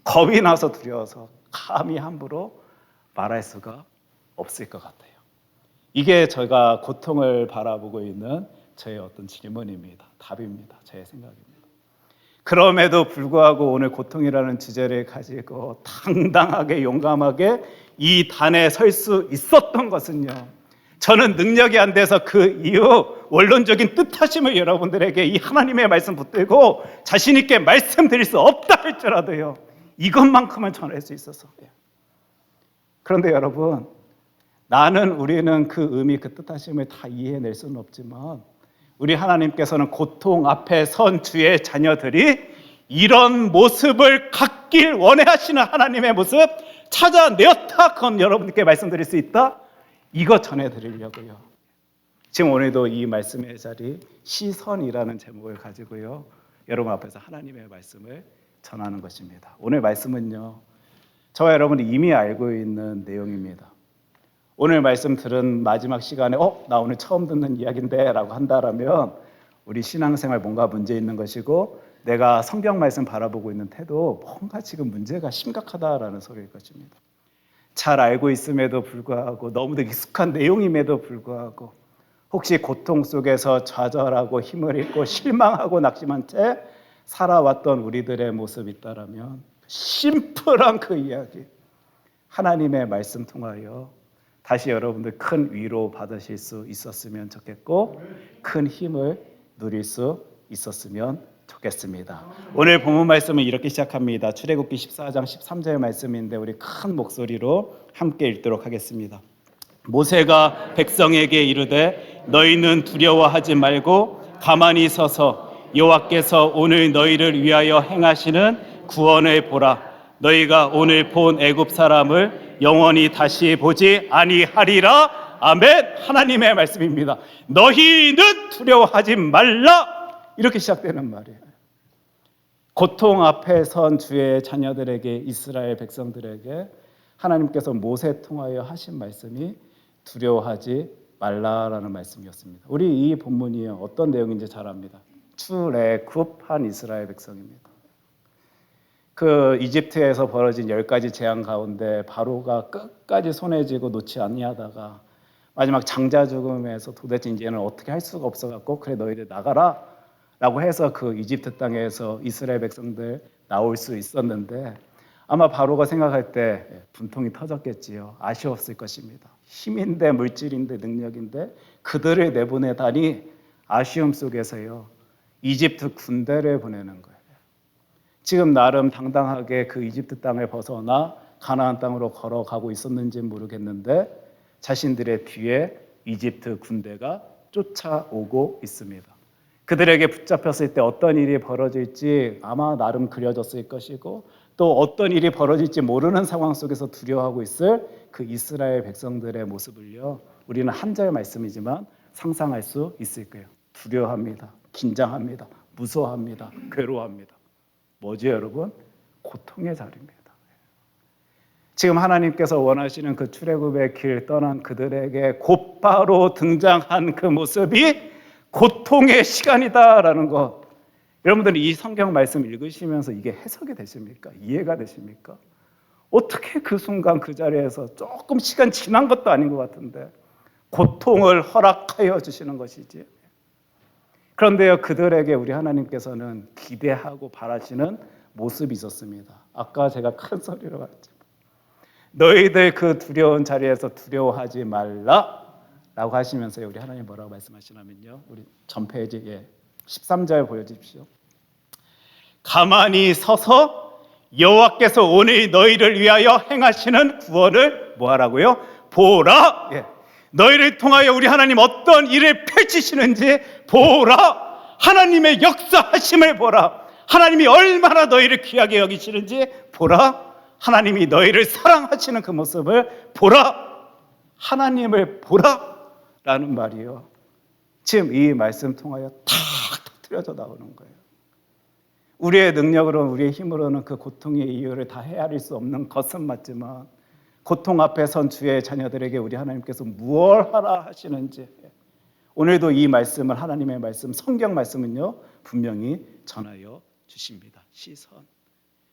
겁이 나서 두려워서 감히 함부로 말할 수가 없을 것 같아요. 이게 제가 고통을 바라보고 있는 저의 어떤 질문입니다. 답입니다. 저의 생각입니다. 그럼에도 불구하고 오늘 고통이라는 주제를 가지고 당당하게 용감하게 이 단에 설 수 있었던 것은요, 저는 능력이 안 돼서 그 이유 원론적인 뜻하심을 여러분들에게 이 하나님의 말씀 붙들고 자신 있게 말씀드릴 수 없다 할지라도요, 이것만큼은 전할 수 있어서. 그런데 여러분, 우리는 그 의미, 그 뜻하심을 다 이해해낼 수는 없지만 우리 하나님께서는 고통 앞에 선 주의 자녀들이 이런 모습을 갖길 원하시는 하나님의 모습 찾아내었다. 그건 여러분께 말씀드릴 수 있다. 이거 전해드리려고요. 지금 오늘도 이 말씀의 자리 시선이라는 제목을 가지고요, 여러분 앞에서 하나님의 말씀을 전하는 것입니다. 오늘 말씀은요, 저와 여러분이 이미 알고 있는 내용입니다. 오늘 말씀 들은 마지막 시간에 나 오늘 처음 듣는 이야기인데 라고 한다라면 우리 신앙생활 뭔가 문제 있는 것이고 내가 성경 말씀 바라보고 있는 태도 뭔가 지금 문제가 심각하다라는 소리일 것입니다. 잘 알고 있음에도 불구하고 너무도 익숙한 내용임에도 불구하고 혹시 고통 속에서 좌절하고 힘을 잃고 실망하고 낙심한 채 살아왔던 우리들의 모습이 있다라면 심플한 그 이야기 하나님의 말씀 통하여 다시 여러분들 큰 위로 받으실 수 있었으면 좋겠고 큰 힘을 누릴 수 있었으면 좋겠습니다. 오늘 본문 말씀은 이렇게 시작합니다. 출애굽기 14장 13절 말씀인데 우리 큰 목소리로 함께 읽도록 하겠습니다. 모세가 백성에게 이르되 너희는 두려워하지 말고 가만히 서서 여호와께서 오늘 너희를 위하여 행하시는 구원을 보라. 너희가 오늘 본 애굽 사람을 영원히 다시 보지 아니하리라. 아멘. 하나님의 말씀입니다. 너희는 두려워하지 말라. 이렇게 시작되는 말이에요. 고통 앞에 선 주의 자녀들에게, 이스라엘 백성들에게 하나님께서 모세 통하여 하신 말씀이 두려워하지 말라라는 말씀이었습니다. 우리 이 본문이 어떤 내용인지 잘 압니다. 출애굽한 이스라엘 백성입니다. 그 이집트에서 벌어진 10가지 재앙 가운데 바로가 끝까지 손에 쥐고 놓지 아니하다가 마지막 장자 죽음에서 도대체 이제는 어떻게 할 수가 없어갖고 그래 너희들 나가라 라고 해서 그 이집트 땅에서 이스라엘 백성들 나올 수 있었는데 아마 바로가 생각할 때 분통이 터졌겠지요. 아쉬웠을 것입니다. 힘인데 물질인데 능력인데 그들을 내보내다니 아쉬움 속에서요 이집트 군대를 보내는 거예요. 지금 나름 당당하게 그 이집트 땅을 벗어나 가나안 땅으로 걸어가고 있었는지는 모르겠는데 자신들의 뒤에 이집트 군대가 쫓아오고 있습니다. 그들에게 붙잡혔을 때 어떤 일이 벌어질지 아마 나름 그려졌을 것이고 또 어떤 일이 벌어질지 모르는 상황 속에서 두려워하고 있을 그 이스라엘 백성들의 모습을요 우리는 한 절 말씀이지만 상상할 수 있을 거예요. 두려워합니다. 긴장합니다. 무서워합니다. 괴로워합니다. 뭐지 여러분? 고통의 자리입니다. 지금 하나님께서 원하시는 그 출애굽의 길 떠난 그들에게 곧바로 등장한 그 모습이 고통의 시간이다라는 것. 여러분들은 이 성경 말씀 읽으시면서 이게 해석이 되십니까? 이해가 되십니까? 어떻게 그 순간 그 자리에서 조금 시간 지난 것도 아닌 것 같은데 고통을 허락하여 주시는 것이지. 그런데요, 그들에게 우리 하나님께서는 기대하고 바라시는 모습이 있었습니다. 아까 제가 큰 소리로 말했죠. 너희들 그 두려운 자리에서 두려워하지 말라 라고 하시면서 우리 하나님 뭐라고 말씀하시냐면요, 우리 전 페이지 13절 보여주십시오. 가만히 서서 여호와께서 오늘 너희를 위하여 행하시는 구원을 뭐하라고요? 보라. 너희를 통하여 우리 하나님 어떤 일을 펼치시는지 보라. 하나님의 역사하심을 보라. 하나님이 얼마나 너희를 귀하게 여기시는지 보라. 하나님이 너희를 사랑하시는 그 모습을 보라. 하나님을 보라 라는 말이요, 지금 이 말씀 통하여 탁 터뜨려져 나오는 거예요. 우리의 능력으로는, 우리의 힘으로는 그 고통의 이유를 다 헤아릴 수 없는 것은 맞지만 고통 앞에 선 주의 자녀들에게 우리 하나님께서 무엇 하라 하시는지 오늘도 이 말씀을, 하나님의 말씀, 성경 말씀은요 분명히 전하여 주십니다. 시선,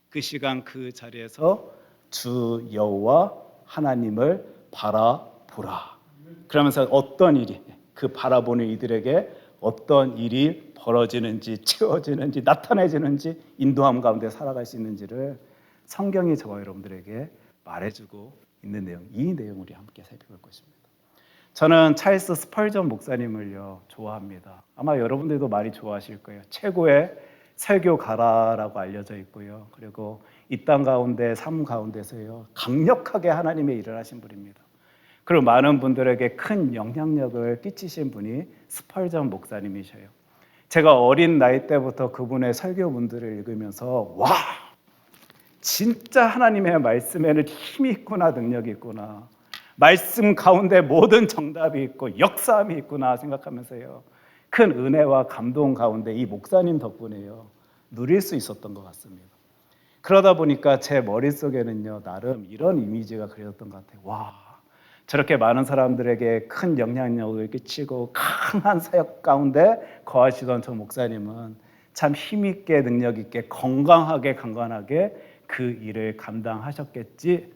그 시간 그 자리에서 주 여호와 하나님을 바라보라. 그러면서 어떤 일이, 그 바라보는 이들에게 어떤 일이 벌어지는지, 채워지는지, 나타내지는지, 인도함 가운데 살아갈 수 있는지를 성경이 저와 여러분들에게 말해주고 있는 내용, 이 내용을 우리 함께 살펴볼 것입니다. 저는 찰스 스펄전 목사님을요 좋아합니다. 아마 여러분들도 많이 좋아하실 거예요. 최고의 설교가라라고 알려져 있고요. 그리고 이 땅 가운데, 삶 가운데서요 강력하게 하나님의 일을 하신 분입니다. 그리고 많은 분들에게 큰 영향력을 끼치신 분이 스펄전 목사님이셔요. 제가 어린 나이 때부터 그분의 설교문들을 읽으면서 와, 진짜 하나님의 말씀에는 힘이 있구나, 능력이 있구나, 말씀 가운데 모든 정답이 있고 역사함이 있구나 생각하면서요 큰 은혜와 감동 가운데 이 목사님 덕분에요 누릴 수 있었던 것 같습니다. 그러다 보니까 제 머릿속에는요 나름 이런 이미지가 그려졌던 것 같아요. 와, 저렇게 많은 사람들에게 큰 영향력을 끼치고 강한 사역 가운데 거하시던 저 목사님은 참 힘있게, 능력있게, 건강하게, 강건하게 그 일을 감당하셨겠지.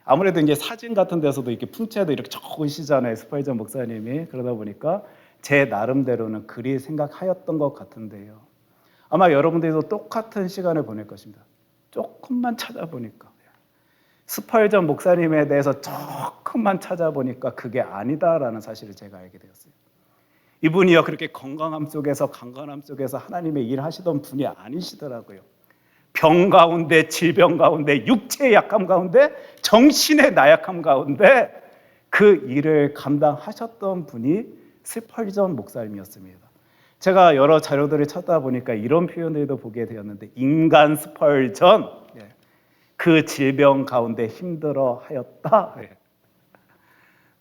아무래도 이제 사진 같은 데서도 이렇게 풍채도 이렇게 적으시잖아요, 스펄전 목사님이. 그러다 보니까 제 나름대로는 그리 생각하였던 것 같은데요, 아마 여러분들도 똑같은 시간을 보낼 것입니다. 조금만 찾아보니까, 스펄전 목사님에 대해서 조금만 찾아보니까 그게 아니다라는 사실을 제가 알게 되었어요. 이분이요 그렇게 건강함 속에서, 강건함 속에서 하나님의 일 하시던 분이 아니시더라고요. 병 가운데, 질병 가운데, 육체의 약함 가운데, 정신의 나약함 가운데 그 일을 감당하셨던 분이 스펄전 목사님이었습니다. 제가 여러 자료들을 찾다 보니까 이런 표현들도 보게 되었는데, 인간 스펄전, 그 질병 가운데 힘들어 하였다.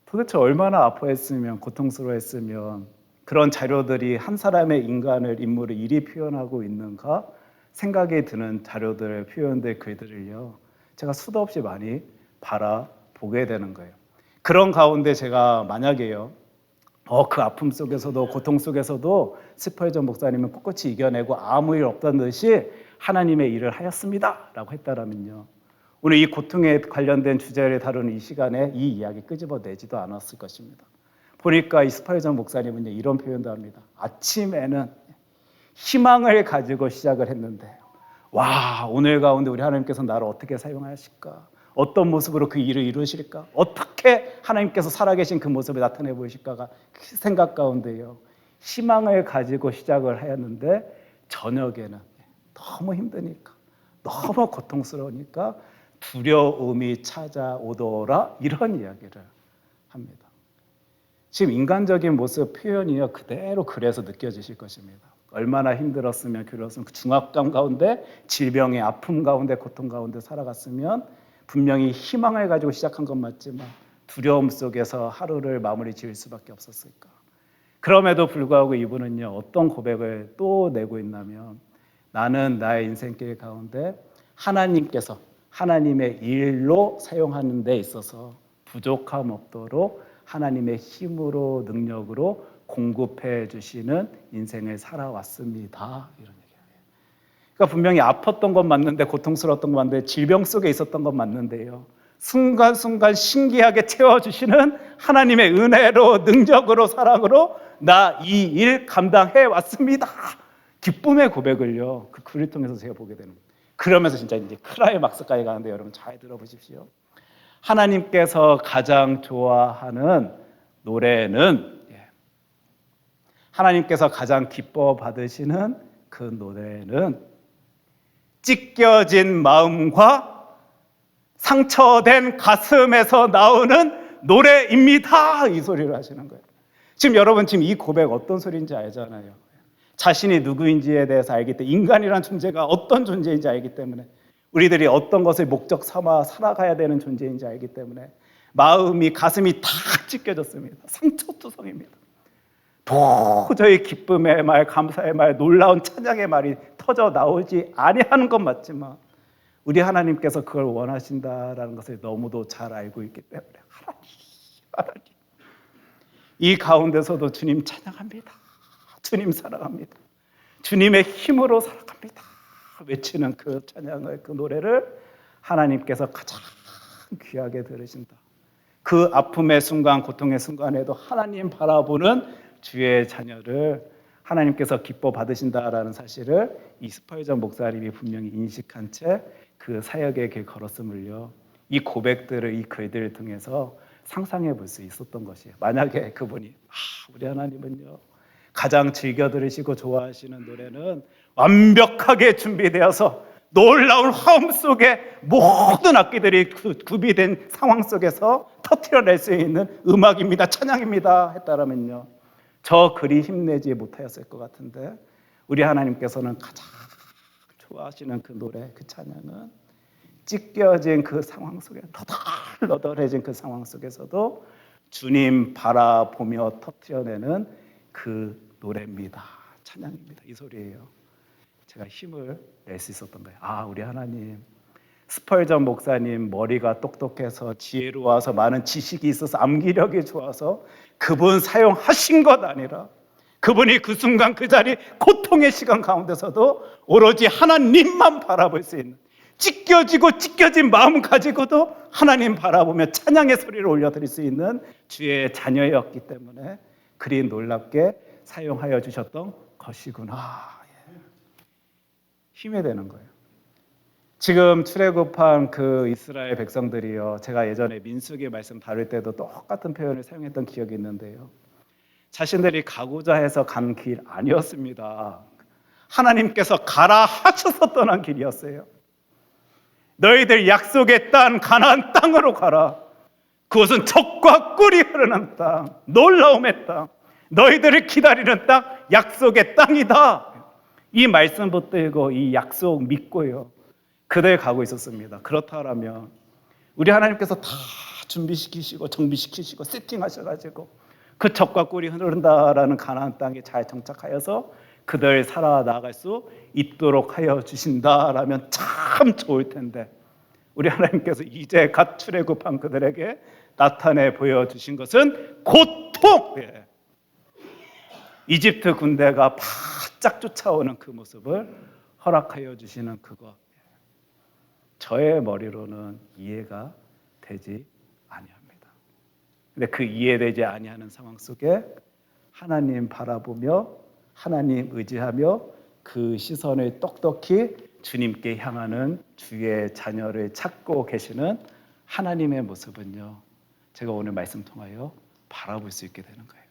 도대체 얼마나 아파했으면, 고통스러워했으면 그런 자료들이 한 사람의 인물을 이리 표현하고 있는가 생각이 드는 자료들, 표현들, 글들을요 제가 수도 없이 많이 바라보게 되는 거예요. 그런 가운데 제가 만약에요 그 아픔 속에서도, 고통 속에서도 스펄전 목사님은 꿋꿋이 이겨내고 아무 일 없던 듯이 하나님의 일을 하였습니다 라고 했다라면요 오늘 이 고통에 관련된 주제를 다루는 이 시간에 이 이야기 끄집어내지도 않았을 것입니다. 보니까 이 스펄전 목사님은 이런 표현도 합니다. 아침에는 희망을 가지고 시작을 했는데, 와, 오늘 가운데 우리 하나님께서 나를 어떻게 사용하실까, 어떤 모습으로 그 일을 이루실까, 어떻게 하나님께서 살아계신 그 모습을 나타내 보이실까가 생각 가운데요 희망을 가지고 시작을 하였는데, 저녁에는 너무 힘드니까, 너무 고통스러우니까 두려움이 찾아오더라, 이런 이야기를 합니다. 지금 인간적인 모습 표현이요 그대로 그래서 느껴지실 것입니다. 얼마나 힘들었으면, 괴로웠으면, 그 중압감 가운데, 질병의 아픔 가운데, 고통 가운데 살아갔으면 분명히 희망을 가지고 시작한 건 맞지만 두려움 속에서 하루를 마무리 지을 수밖에 없었을까. 그럼에도 불구하고 이분은요 어떤 고백을 또 내고 있냐면, 나는 나의 인생길 가운데 하나님의 일로 사용하는 데 있어서 부족함 없도록 하나님의 힘으로 능력으로 공급해 주시는 인생을 살아왔습니다. 이런 얘기예요. 그러니까 분명히 아팠던 건 맞는데, 고통스러웠던 건 맞는데, 질병 속에 있었던 건 맞는데요, 순간순간 신기하게 채워주시는 하나님의 은혜로, 능력으로, 사랑으로 나 이 일 감당해 왔습니다. 기쁨의 고백을요, 그 글을 통해서 제가 보게 되는 거예요. 그러면서 진짜 이제 클라이막스까지 가는데, 여러분 잘 들어보십시오. 하나님께서 가장 좋아하는 노래는, 하나님께서 가장 기뻐 받으시는 그 노래는 찢겨진 마음과 상처된 가슴에서 나오는 노래입니다. 이 소리를 하시는 거예요. 지금 여러분, 지금 이 고백 어떤 소리인지 알잖아요. 자신이 누구인지에 대해서 알기 때문에, 인간이란 존재가 어떤 존재인지 알기 때문에, 우리들이 어떤 것을 목적 삼아 살아가야 되는 존재인지 알기 때문에 마음이, 가슴이 다 찢겨졌습니다. 상처투성입니다. 도저히 기쁨의 말, 감사의 말, 놀라운 찬양의 말이 터져 나오지 아니하는 건 맞지만, 우리 하나님께서 그걸 원하신다라는 것을 너무도 잘 알고 있기 때문에, 하나님 이 가운데서도 주님 찬양합니다, 주님 사랑합니다, 주님의 힘으로 살아갑니다 외치는 그 찬양을, 그 노래를 하나님께서 가장 귀하게 들으신다. 그 아픔의 순간, 고통의 순간에도 하나님 바라보는 주의 자녀를 하나님께서 기뻐 받으신다라는 사실을 이 스펄전 목사님이 분명히 인식한 채 그 사역의 길 걸었음을요, 이 고백들을, 이 글들을 통해서 상상해 볼 수 있었던 것이에요. 만약에 그분이, 우리 하나님은요, 가장 즐겨 들으시고 좋아하시는 노래는 완벽하게 준비되어서 놀라운 화음 속에 모든 악기들이 구비된 상황 속에서 터뜨려낼 수 있는 음악입니다, 찬양입니다 했다라면요, 저 글이 힘내지 못하였을 것 같은데, 우리 하나님께서는 가장 좋아하시는 그 노래, 그 찬양은 찢겨진 그 상황 속에, 너덜너덜해진 그 상황 속에서도 주님 바라보며 터뜨려내는 그 노래입니다, 찬양입니다. 이 소리예요. 제가 힘을 낼 수 있었던 거예요. 우리 하나님, 스펄전 목사님 머리가 똑똑해서 지혜로워서 많은 지식이 있어서 암기력이 좋아서 그분 사용하신 것 아니라, 그분이 그 순간 그 자리 고통의 시간 가운데서도 오로지 하나님만 바라볼 수 있는, 찢겨지고 찢겨진 마음 가지고도 하나님 바라보며 찬양의 소리를 올려드릴 수 있는 주의 자녀였기 때문에 그리 놀랍게 사용하여 주셨던 것이구나. 힘이 되는 거예요. 지금 출애굽한 그 이스라엘 백성들이요, 제가 예전에 민수기 말씀 다룰 때도 똑같은 표현을 사용했던 기억이 있는데요, 자신들이 가고자 해서 간 길 아니었습니다. 하나님께서 가라 하셔서 떠난 길이었어요. 너희들 약속의 땅 가나안 땅으로 가라. 그것은 젖과 꿀이 흐르는 땅, 놀라움의 땅, 너희들을 기다리는 땅, 약속의 땅이다. 이 말씀 붙들고 이 약속 믿고요, 그들 가고 있었습니다. 그렇다면 우리 하나님께서 다 준비시키시고 정비시키시고 세팅하셔가지고 그 젖과 꿀이 흐른다라는 가나안 땅에 잘 정착하여서 그들 살아나갈 수 있도록 하여 주신다라면 참 좋을 텐데, 우리 하나님께서 이제 갓 출애굽한 그들에게 나타내 보여주신 것은 고통, 이집트 군대가 바짝 쫓아오는 그 모습을 허락하여 주시는 그것, 저의 머리로는 이해가 되지 아니합니다. 근데 그 이해되지 아니하는 상황 속에 하나님 바라보며, 하나님 의지하며 그 시선을 똑똑히 주님께 향하는 주의 자녀를 찾고 계시는 하나님의 모습은요, 제가 오늘 말씀 통하여 바라볼 수 있게 되는 거예요.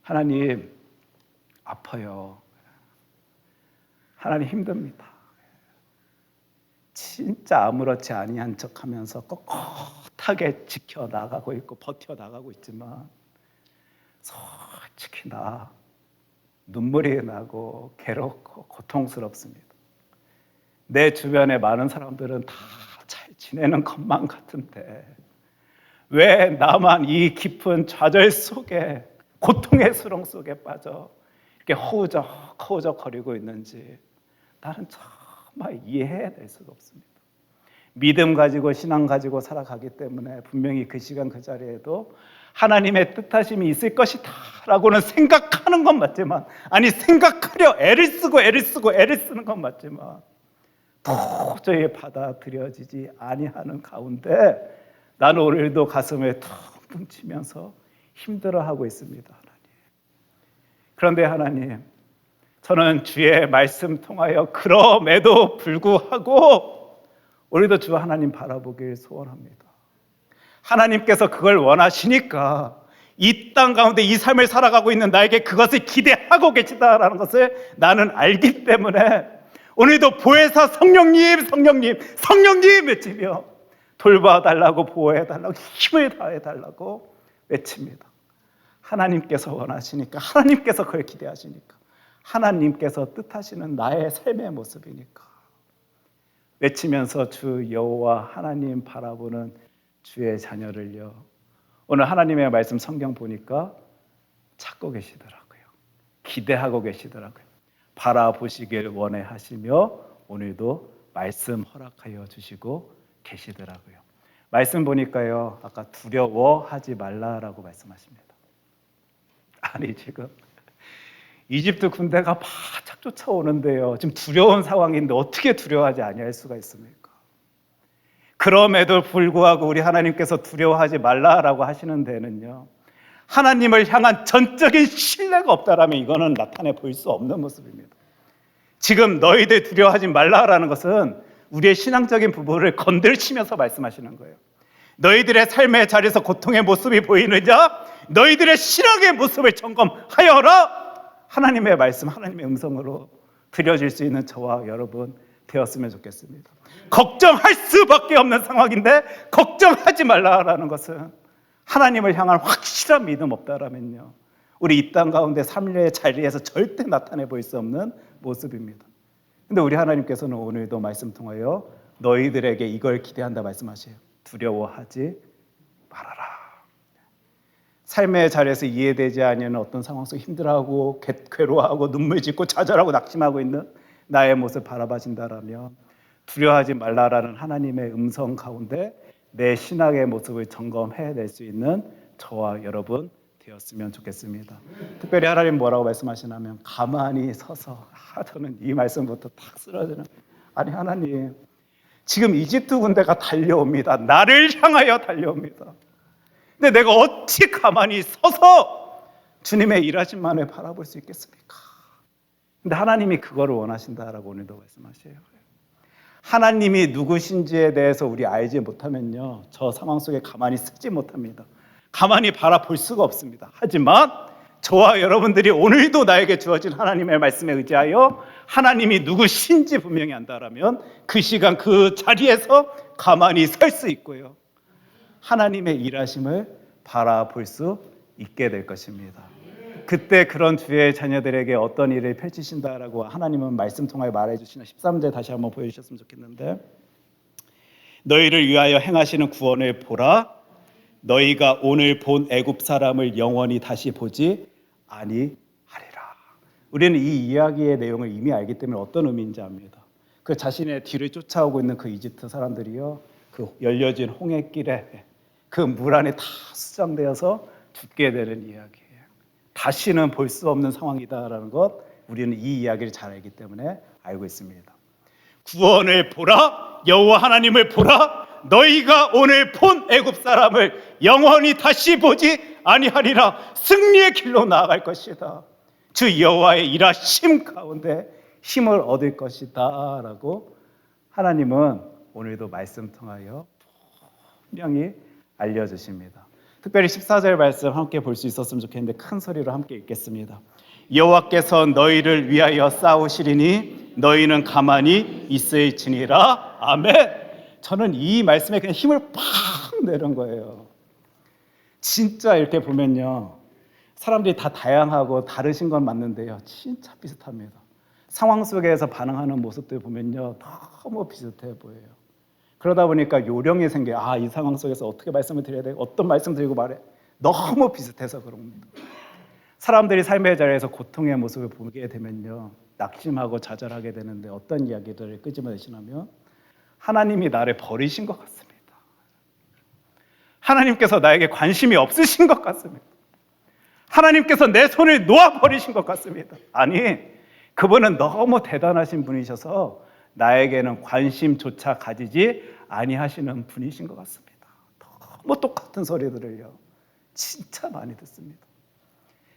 하나님 아파요. 하나님 힘듭니다. 진짜 아무렇지 아니한 척하면서 꼿꼿하게 지켜나가고 있고 버텨나가고 있지만, 솔직히 나 눈물이 나고 괴롭고 고통스럽습니다. 내 주변에 많은 사람들은 다 잘 지내는 것만 같은데 왜 나만 이 깊은 좌절 속에, 고통의 수렁 속에 빠져 이렇게 허우적허우적 거리고 있는지 나는 정말 이해해낼 수가 없습니다. 믿음 가지고 신앙 가지고 살아가기 때문에 분명히 그 시간 그 자리에도 하나님의 뜻하심이 있을 것이다 라고는 생각하는 건 맞지만, 아니 생각하려 애를 쓰는 건 맞지만 도저히 받아들여지지 아니하는 가운데 나는 오늘도 가슴을 텅 치면서 힘들어하고 있습니다. 하나님. 그런데 하나님, 저는 주의 말씀 통하여 그럼에도 불구하고 오늘도 주 하나님 바라보길 소원합니다. 하나님께서 그걸 원하시니까 이 땅 가운데 이 삶을 살아가고 있는 나에게 그것을 기대하고 계시다라는 것을 나는 알기 때문에 오늘도 보혜사 성령님 외치며 돌봐달라고, 보호해달라고, 힘을 다해달라고 외칩니다. 하나님께서 원하시니까, 하나님께서 그걸 기대하시니까, 하나님께서 뜻하시는 나의 삶의 모습이니까 외치면서 주 여호와 하나님 바라보는 주의 자녀를요, 오늘 하나님의 말씀 성경 보니까 찾고 계시더라고요. 기대하고 계시더라고요. 바라보시길 원해 하시며 오늘도 말씀 허락하여 주시고 계시더라고요. 말씀 보니까요, 아까 두려워하지 말라라고 말씀하십니다. 아니 지금 이집트 군대가 바짝 쫓아오는데요, 지금 두려운 상황인데 어떻게 두려워하지 아니할 수가 있습니까? 그럼에도 불구하고 우리 하나님께서 두려워하지 말라라고 하시는 데는요, 하나님을 향한 전적인 신뢰가 없다라면 이거는 나타내 보일 수 없는 모습입니다. 지금 너희들 두려워하지 말라라는 것은 우리의 신앙적인 부분을 건들치면서 말씀하시는 거예요. 너희들의 삶의 자리에서 고통의 모습이 보이느냐? 너희들의 신앙의 모습을 점검하여라. 하나님의 말씀, 하나님의 음성으로 들려질 수 있는 저와 여러분 되었으면 좋겠습니다. 걱정할 수밖에 없는 상황인데 걱정하지 말라라는 것은 하나님을 향한 확실한 믿음 없다라면요, 우리 이 땅 가운데 삶의 자리에서 절대 나타내 보일 수 없는 모습입니다. 근데 우리 하나님께서는 오늘도 말씀 통하여 너희들에게 이걸 기대한다 말씀하세요. 두려워하지 말아라. 삶의 자리에서 이해되지 않는 어떤 상황 속에 힘들어하고 괴로워하고 눈물 짓고 좌절하고 낙심하고 있는 나의 모습을 바라봐진다라면 두려워하지 말라라는 하나님의 음성 가운데 내 신앙의 모습을 점검해낼 수 있는 저와 여러분 되었으면 좋겠습니다. 특별히 하나님 뭐라고 말씀하시냐면 가만히 서서, 저는 이 말씀부터 탁 쓰러지는, 아니 하나님 지금 이집트 군대가 달려옵니다. 나를 향하여 달려옵니다. 근데 내가 어찌 가만히 서서 주님의 일하심만을 바라볼 수 있겠습니까? 근데 하나님이 그거를 원하신다라고 오늘도 말씀하셔요. 하나님이 누구신지에 대해서 우리 알지 못하면요, 저 상황 속에 가만히 서지 못합니다. 가만히 바라볼 수가 없습니다. 하지만 저와 여러분들이 오늘도 나에게 주어진 하나님의 말씀에 의지하여 하나님이 누구신지 분명히 안다라면 그 시간 그 자리에서 가만히 설 수 있고요, 하나님의 일하심을 바라볼 수 있게 될 것입니다. 그때 그런 주의 자녀들에게 어떤 일을 펼치신다라고 하나님은 말씀 통하여 말해주시는 13절 다시 한번 보여주셨으면 좋겠는데, 너희를 위하여 행하시는 구원을 보라. 너희가 오늘 본 애굽 사람을 영원히 다시 보지 아니하리라. 우리는 이 이야기의 내용을 이미 알기 때문에 어떤 의미인지 압니다. 그 자신의 뒤를 쫓아오고 있는 그 이집트 사람들이요, 그 열려진 홍해길에 그 물 안에 다 수장되어서 죽게 되는 이야기예요. 다시는 볼 수 없는 상황이다라는 것, 우리는 이 이야기를 잘 알기 때문에 알고 있습니다. 구원을 보라, 여호와 하나님을 보라. 너희가 오늘 본 애굽 사람을 영원히 다시 보지 아니하리라. 승리의 길로 나아갈 것이다. 주 여호와의 일하심 가운데 힘을 얻을 것이다 라고 하나님은 오늘도 말씀 통하여 분명히 알려주십니다. 특별히 14절 말씀 함께 볼 수 있었으면 좋겠는데 큰 소리로 함께 읽겠습니다. 여호와께서 너희를 위하여 싸우시리니 너희는 가만히 있을지니라. 아멘. 저는 이 말씀에 그냥 힘을 팍 내는 거예요. 진짜 이렇게 보면요, 사람들이 다 다양하고 다르신 건 맞는데요, 진짜 비슷합니다. 상황 속에서 반응하는 모습들 보면요, 너무 비슷해 보여요. 그러다 보니까 요령이 생겨요. 이 상황 속에서 어떻게 말씀을 드려야 돼? 어떤 말씀 드리고 말해? 너무 비슷해서 그런 겁니다. 사람들이 삶의 자리에서 고통의 모습을 보게 되면요, 낙심하고 좌절하게 되는데 어떤 이야기들을 끄집어내시냐면 하나님이 나를 버리신 것 같습니다. 하나님께서 나에게 관심이 없으신 것 같습니다. 하나님께서 내 손을 놓아버리신 것 같습니다. 아니, 그분은 너무 대단하신 분이셔서 나에게는 관심조차 가지지 아니하시는 분이신 것 같습니다. 너무 똑같은 소리들을요, 진짜 많이 듣습니다.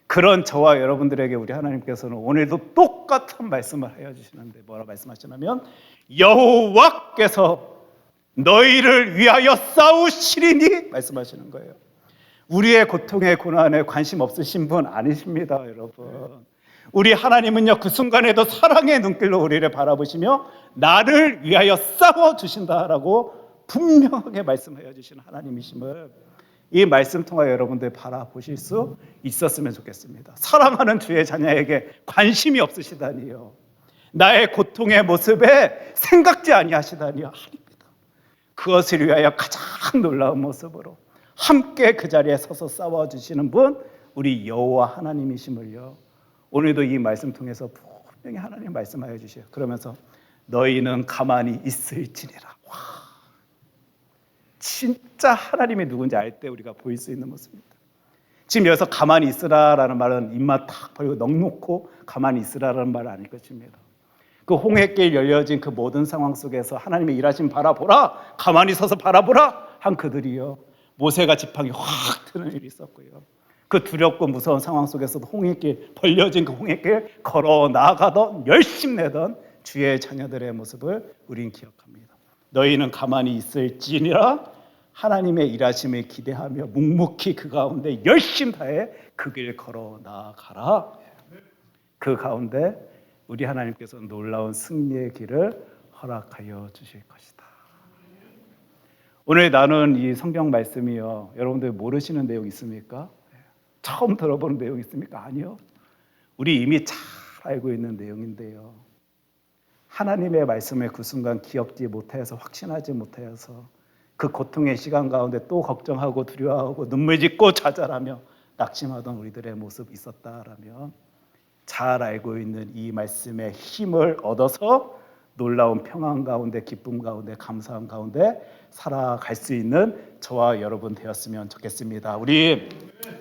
그런 저와 여러분들에게 우리 하나님께서는 오늘도 똑같은 말씀을 하여 주시는데, 뭐라 말씀하시냐면 여호와께서 너희를 위하여 싸우시리니 말씀하시는 거예요. 우리의 고통에 고난에 관심 없으신 분 아니십니다, 여러분. 우리 하나님은요, 그 순간에도 사랑의 눈길로 우리를 바라보시며 나를 위하여 싸워주신다라고 분명하게 말씀하여 주시는 하나님이심을 이 말씀 통하여 여러분들 바라보실 수 있었으면 좋겠습니다. 사랑하는 주의 자녀에게 관심이 없으시다니요, 나의 고통의 모습에 생각지 아니하시다니요, 아닙니다. 그것을 위하여 가장 놀라운 모습으로 함께 그 자리에 서서 싸워주시는 분, 우리 여호와 하나님이심을요, 오늘도 이 말씀 통해서 분명히 하나님 말씀하여 주셔요. 그러면서 너희는 가만히 있을지니라. 와, 진짜 하나님이 누군지 알 때 우리가 보일 수 있는 모습입니다. 지금 여기서 가만히 있으라라는 말은 입만 탁 벌리고 넋 놓고 가만히 있으라라는 말은 아닐 것입니다. 그 홍해길 열려진 그 모든 상황 속에서 하나님의 일하심 바라보라, 가만히 서서 바라보라 한 그들이요, 모세가 지팡이 확 트는 일이 있었고요, 그 두렵고 무서운 상황 속에서도 홍해길, 벌려진 그 홍해길 걸어 나아가던 열심 내던 주의 자녀들의 모습을 우리는 기억합니다. 너희는 가만히 있을지니라. 하나님의 일하심을 기대하며 묵묵히 그 가운데 열심 다해 그 길 걸어 나아가라. 그 가운데 우리 하나님께서 놀라운 승리의 길을 허락하여 주실 것이다. 오늘 나눈 이 성경 말씀이요, 여러분들 모르시는 내용 있습니까? 처음 들어보는 내용 있습니까? 아니요. 우리 이미 잘 알고 있는 내용인데요, 하나님의 말씀을 그 순간 기억지 못해서, 확신하지 못해서 그 고통의 시간 가운데 또 걱정하고 두려워하고 눈물 짓고 좌절하며 낙심하던 우리들의 모습이 있었다라면, 잘 알고 있는 이 말씀의 힘을 얻어서 놀라운 평안 가운데, 기쁨 가운데, 감사함 가운데 살아갈 수 있는 저와 여러분 되었으면 좋겠습니다. 우리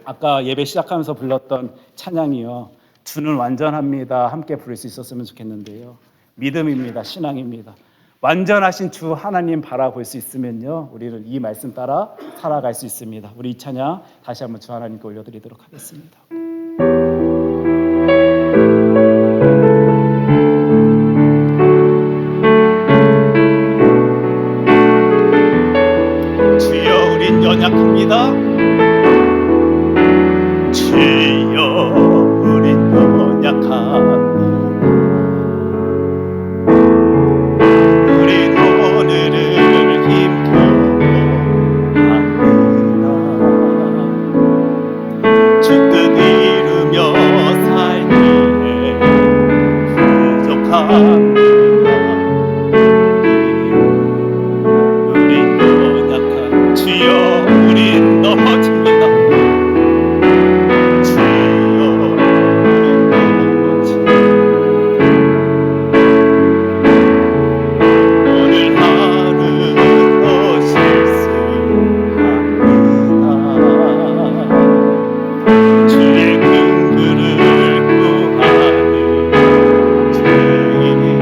아까 예배 시작하면서 불렀던 찬양이요, 주는 완전합니다, 함께 부를 수 있었으면 좋겠는데요, 믿음입니다, 신앙입니다. 완전하신 주 하나님 바라볼 수 있으면요, 우리는 이 말씀 따라 살아갈 수 있습니다. 우리 이 찬양 다시 한번 주 하나님께 올려드리도록 하겠습니다. 주여 우린 연약합니다. 주여 우린 연약합니다. 우린 오늘을 힘겨워합니다. 주 뜻 이루며 살기에 부족합니다. 우린 연약한 주여 우린 넘어집니다. 주의 긍휼을 구하는 주인이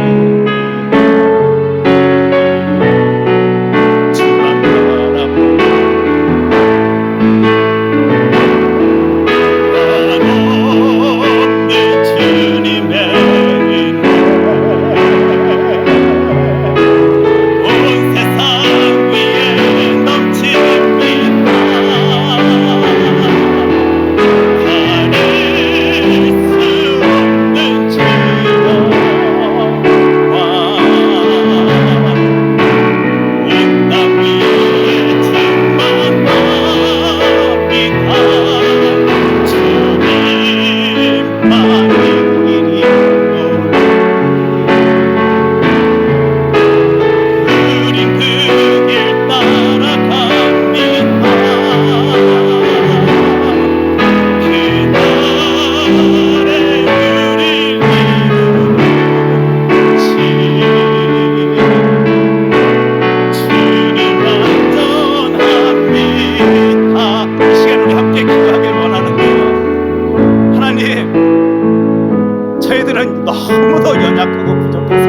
주님 너무도 연약하고 부족해서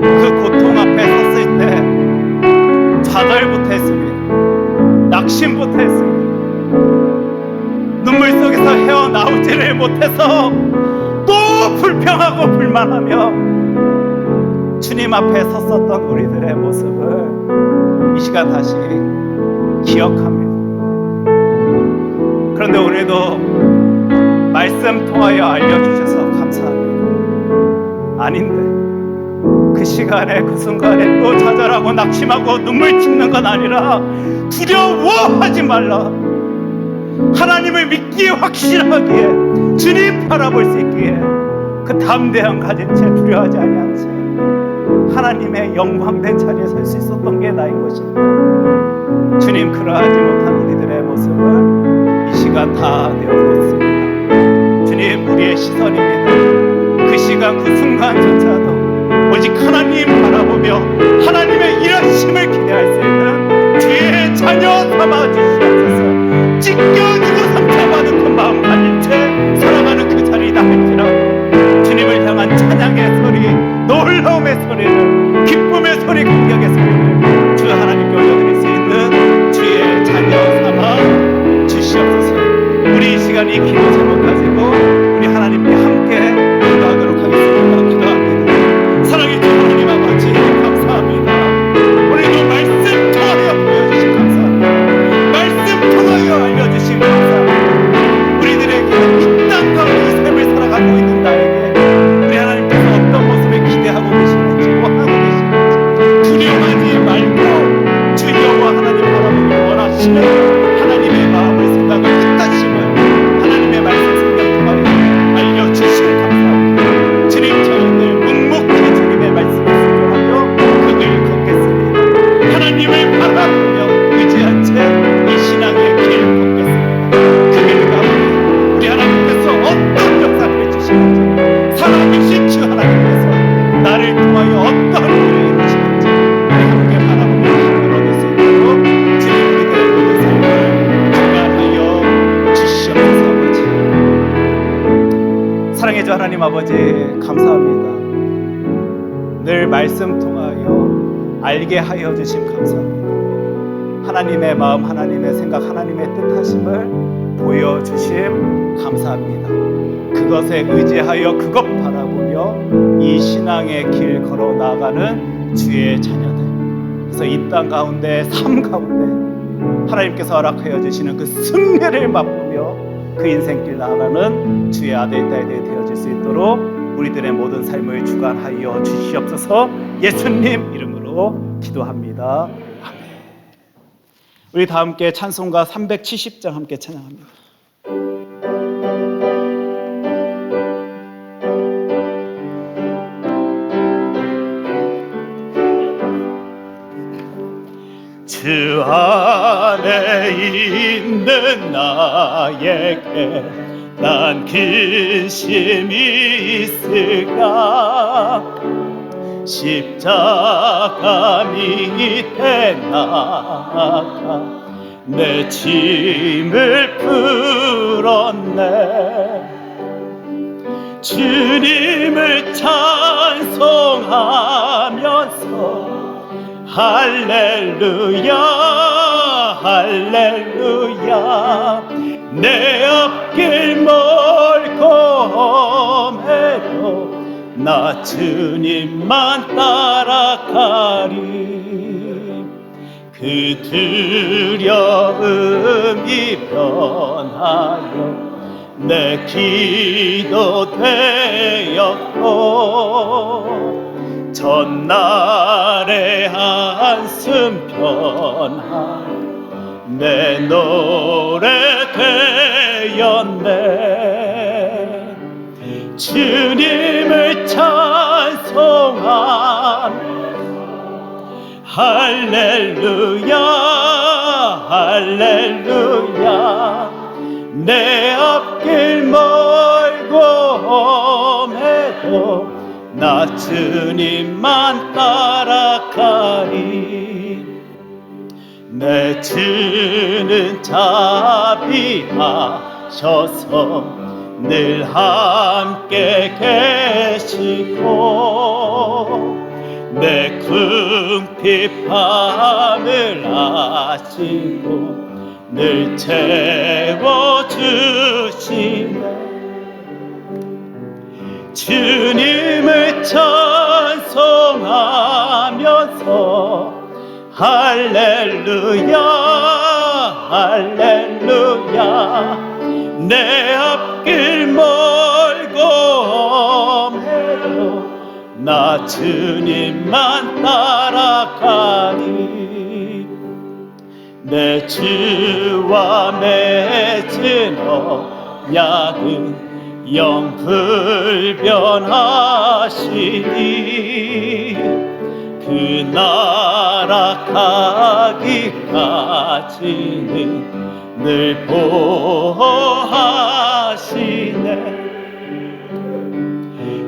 그 고통 앞에 섰을 때 좌절부터 했습니다. 낙심부터 했습니다. 눈물 속에서 헤어나오지를 못해서 또 불평하고 불만하며 주님 앞에 섰었던 우리들의 모습을 이 시간 다시 기억합니다. 그런데 오늘도 말씀 통하여 알려주셔서 감사합니다. 아닌데 그 시간에 그 순간에 또 좌절하고 낙심하고 눈물 짓는 건 아니라 두려워하지 말라. 하나님을 믿기에 확실하기에 주님 바라볼 수 있기에 그 담대함 가진 채 두려워하지 아니한 채 하나님의 영광된 자리에 설 수 있었던 게 나인 것입니다. 주님 그러하지 못한 우리들의 모습을 이 시간 다 내어놓습니다. 주님 우리의 시선입니다. 그 시간 그 순간조차도 오직 하나님 바라보며 하나님의 일하심을 기대할 수 있는 주의 자녀 삼아 주시옵소서. 찢겨지고 상처받은 그 마음 가진 채 살아가는 그 자리다 할지라도 주님을 향한 찬양의 소리, 놀라움의 소리를, 기쁨의 소리, 감격의 소리를 주 하나님께 올려드릴 수 있는 주의 자녀 삼아 주시옵소서. 우리 이 시간 이 기도 제목 가지고 우리 하나님께 함께 기도하도록 하겠습니다. 기도합니다. 사랑의 주 하나님 아버지 감사합니다. 오늘도 말씀 통하여 보여주신 감사합니다. 말씀 통하여 알려주신 감사합니다. 우리들에게 이 땅 가운데 이 삶을 살아가고 있는 나에게 우리 하나님께서 어떤 모습을 기대하고 계시는지 원하고 계시는지 두려워하지 말고 주 여호와 하나님 바라보기 원하시는 하나님의 마음을 생각을 뜻하심을 하나님의 말씀 생각 통하여 알려주시니 감사합니다. 주님 저희들 묵묵히 주님의 말씀을 순종하며 그 길 걷겠습니다. 하나님을 바라보며 의지한 채 이 신앙의 길 걷겠습니다. 그 길 가운데 우리 하나님께서 어떤 역사를 해주시는지 살아계신 주 하나님께서 나를 통하여 어떤 일을 이루시는지 우리 함께 바라보며 힘을 얻을 수 있도록 주님 우리들의 모든 삶을 주관하여 주시옵소서. 아버지 사랑해 주 하나님 아버지 감사합니다. 늘 말씀 통하여 알게 하여 주심 감사합니다. 하나님의 마음, 하나님의 생각, 하나님의 뜻하심을 보여주심 감사합니다. 그것에 의지하여 그것 바라보며 이 신앙의 길 걸어 나가는 주의 자녀들, 그래서 이 땅 가운데 삶 가운데 하나님께서 허락하여 주시는 그 승리를 맛보며 그 인생길 나아가는 주의 아들 딸들이 되어질 수 있도록 우리들의 모든 삶을 주관하여 주시옵소서. 예수님 이름으로 기도합니다. 아멘. 우리 다 함께 찬송가 370장 함께 찬양합니다. 주 안에 있는 나에게 난 근심이 있을까? 십자가 밑에 나가 내 짐을 풀었네. 주님을 찬송하면서 할렐루야 할렐루야 내 앞길 멀고 험해도 나 주님만 따라가리. 그 두려움이 변하여 내 기도 되었고 전날의 한숨 변하여 내 노래 되었네. 주님을 찬송하며 할렐루야 할렐루야 내 앞길 멀고 험해도 나 주님만 따라가리. 내 주는 자비하셔서 늘 함께 계시고 내 궁핍함을 아시고 늘 채워주시네. 주님을 찬송하면서 할렐루야 할렐루야 내 앞길 멀고 험해도 나 주님만 따라가리. 내 주와 맺은 언약은 영 불변하시니 그 나라 가기까지는 늘 보호하시네.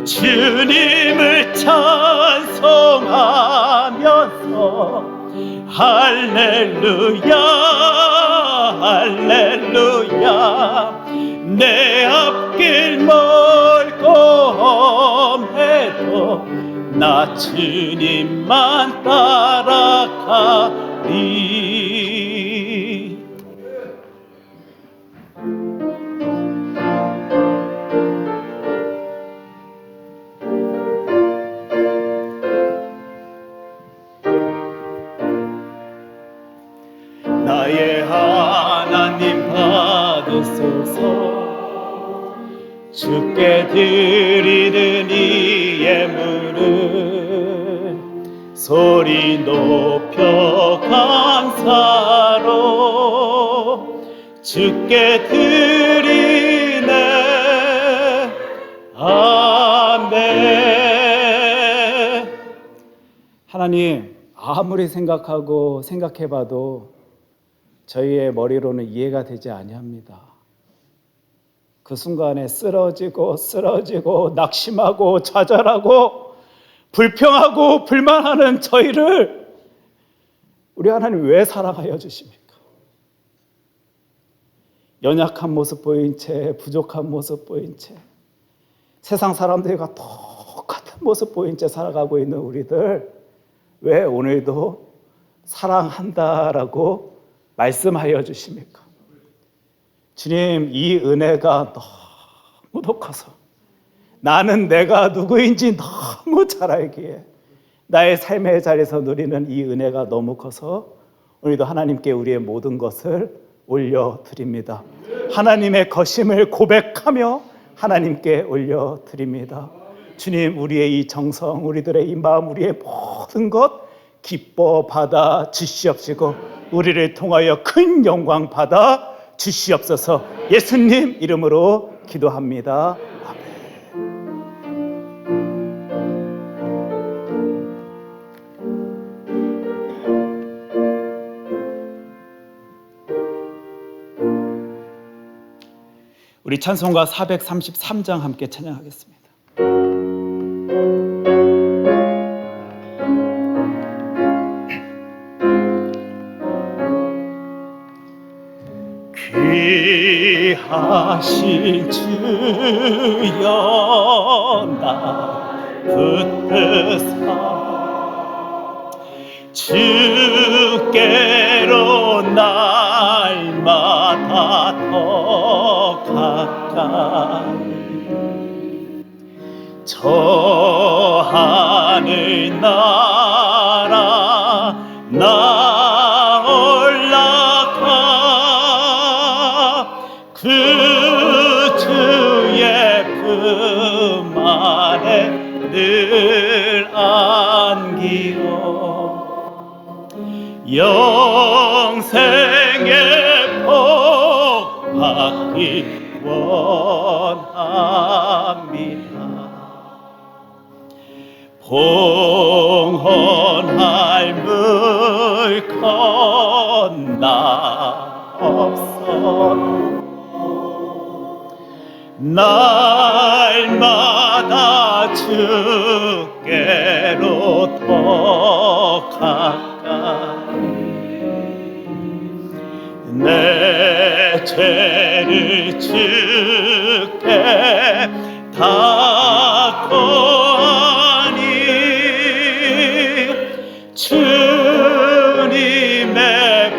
주님을 찬송하면서 할렐루야 할렐루야 내 앞길 멀고 험해도 나 주님만 따라가리. 나의 하나님 받으소서. 주께 드리는 이 예물은 소리 높여 감사로 주께 드리네. 아멘. 하나님, 아무리 생각하고 생각해봐도 저희의 머리로는 이해가 되지 아니합니다. 그 순간에 쓰러지고 낙심하고 좌절하고 불평하고 불만하는 저희를 우리 하나님 왜 사랑하여 주십니까? 연약한 모습 보인 채, 부족한 모습 보인 채, 세상 사람들과 똑같은 모습 보인 채 살아가고 있는 우리들 왜 오늘도 사랑한다라고 말씀하여 주십니까? 주님, 이 은혜가 너무 높아서 나는 내가 누구인지 너무 잘 알기에 나의 삶의 자리에서 누리는 이 은혜가 너무 커서 오늘도 하나님께 우리의 모든 것을 올려드립니다. 하나님의 거심을 고백하며 하나님께 올려드립니다. 주님, 우리의 이 정성, 우리들의 이 마음, 우리의 모든 것 기뻐 받아 주시옵시고 우리를 통하여 큰 영광 받아 주시옵소서. 예수님 이름으로 기도합니다. 아멘. 우리 찬송가 433장 함께 찬양하겠습니다. 귀하신 주여 나 붙드사 주께로 날마다 더 가까이 저 하늘 나라 나 올라가 그 주의 품 안에 늘 안기어 영생의 복 받기 원합니다. 봉헌할 물건 나 없어 날마다 주께로 더 가까이 내 죄를 주께 다 고하니 주님의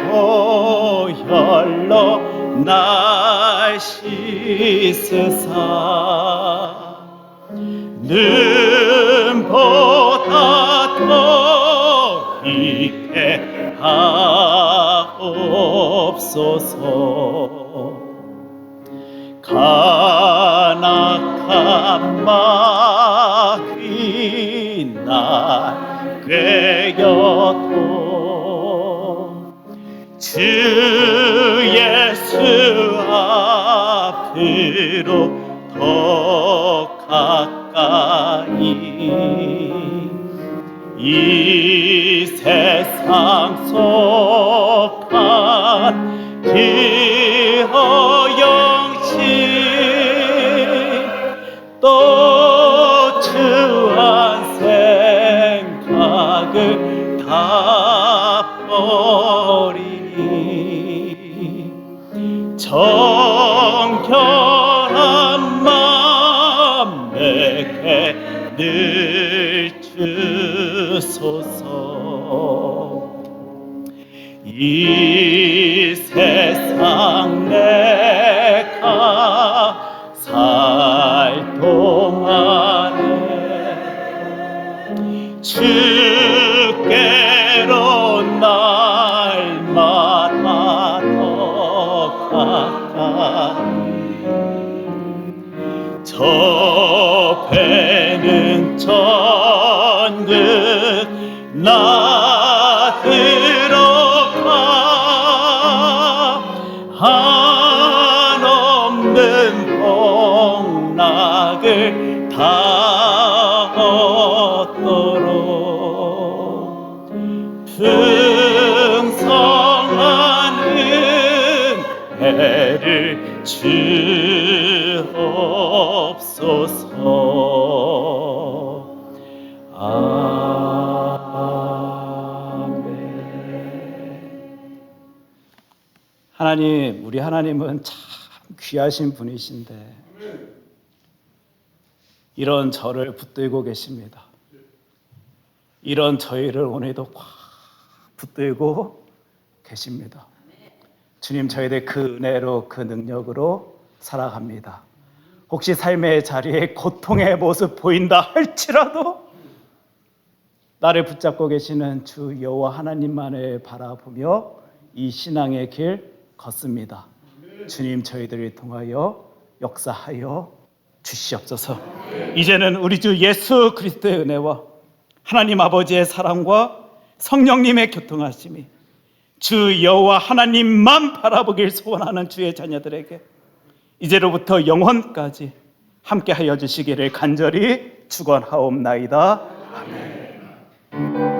보혈로 날 씻으사 눈보다 더 있게 하옵소서. 간악한 마귀 날 꿰어도 주 예수 앞으로 더 가까이 이 세상 속한 그 허영심 또 추한 생각을 다 버리니 정결한 마음 내게 늘 주소서. 이 세상 내가 살 동안에 주께로 날마다 더 가까이 저 배는 천국 나 들어가 한없는 복락을 다 얻도록 풍성한 은혜를 주옵소서. 하나님, 우리 하나님은 참 귀하신 분이신데 이런 저를 붙들고 계십니다. 이런 저희를 오늘도 꽉 붙들고 계십니다. 주님, 저희들 그 은혜로 그 능력으로 살아갑니다. 혹시 삶의 자리에 고통의 모습 보인다 할지라도 나를 붙잡고 계시는 주 여호와 하나님만을 바라보며 이 신앙의 길 걷습니다. 주님, 저희들을 통하여 역사하여 주시옵소서. 이제는 우리 주 예수 그리스도의 은혜와 하나님 아버지의 사랑과 성령님의 교통하심이 주 여호와 하나님만 바라보길 소원하는 주의 자녀들에게 이제로부터 영원까지 함께하여 주시기를 간절히 축원하옵나이다. 아멘.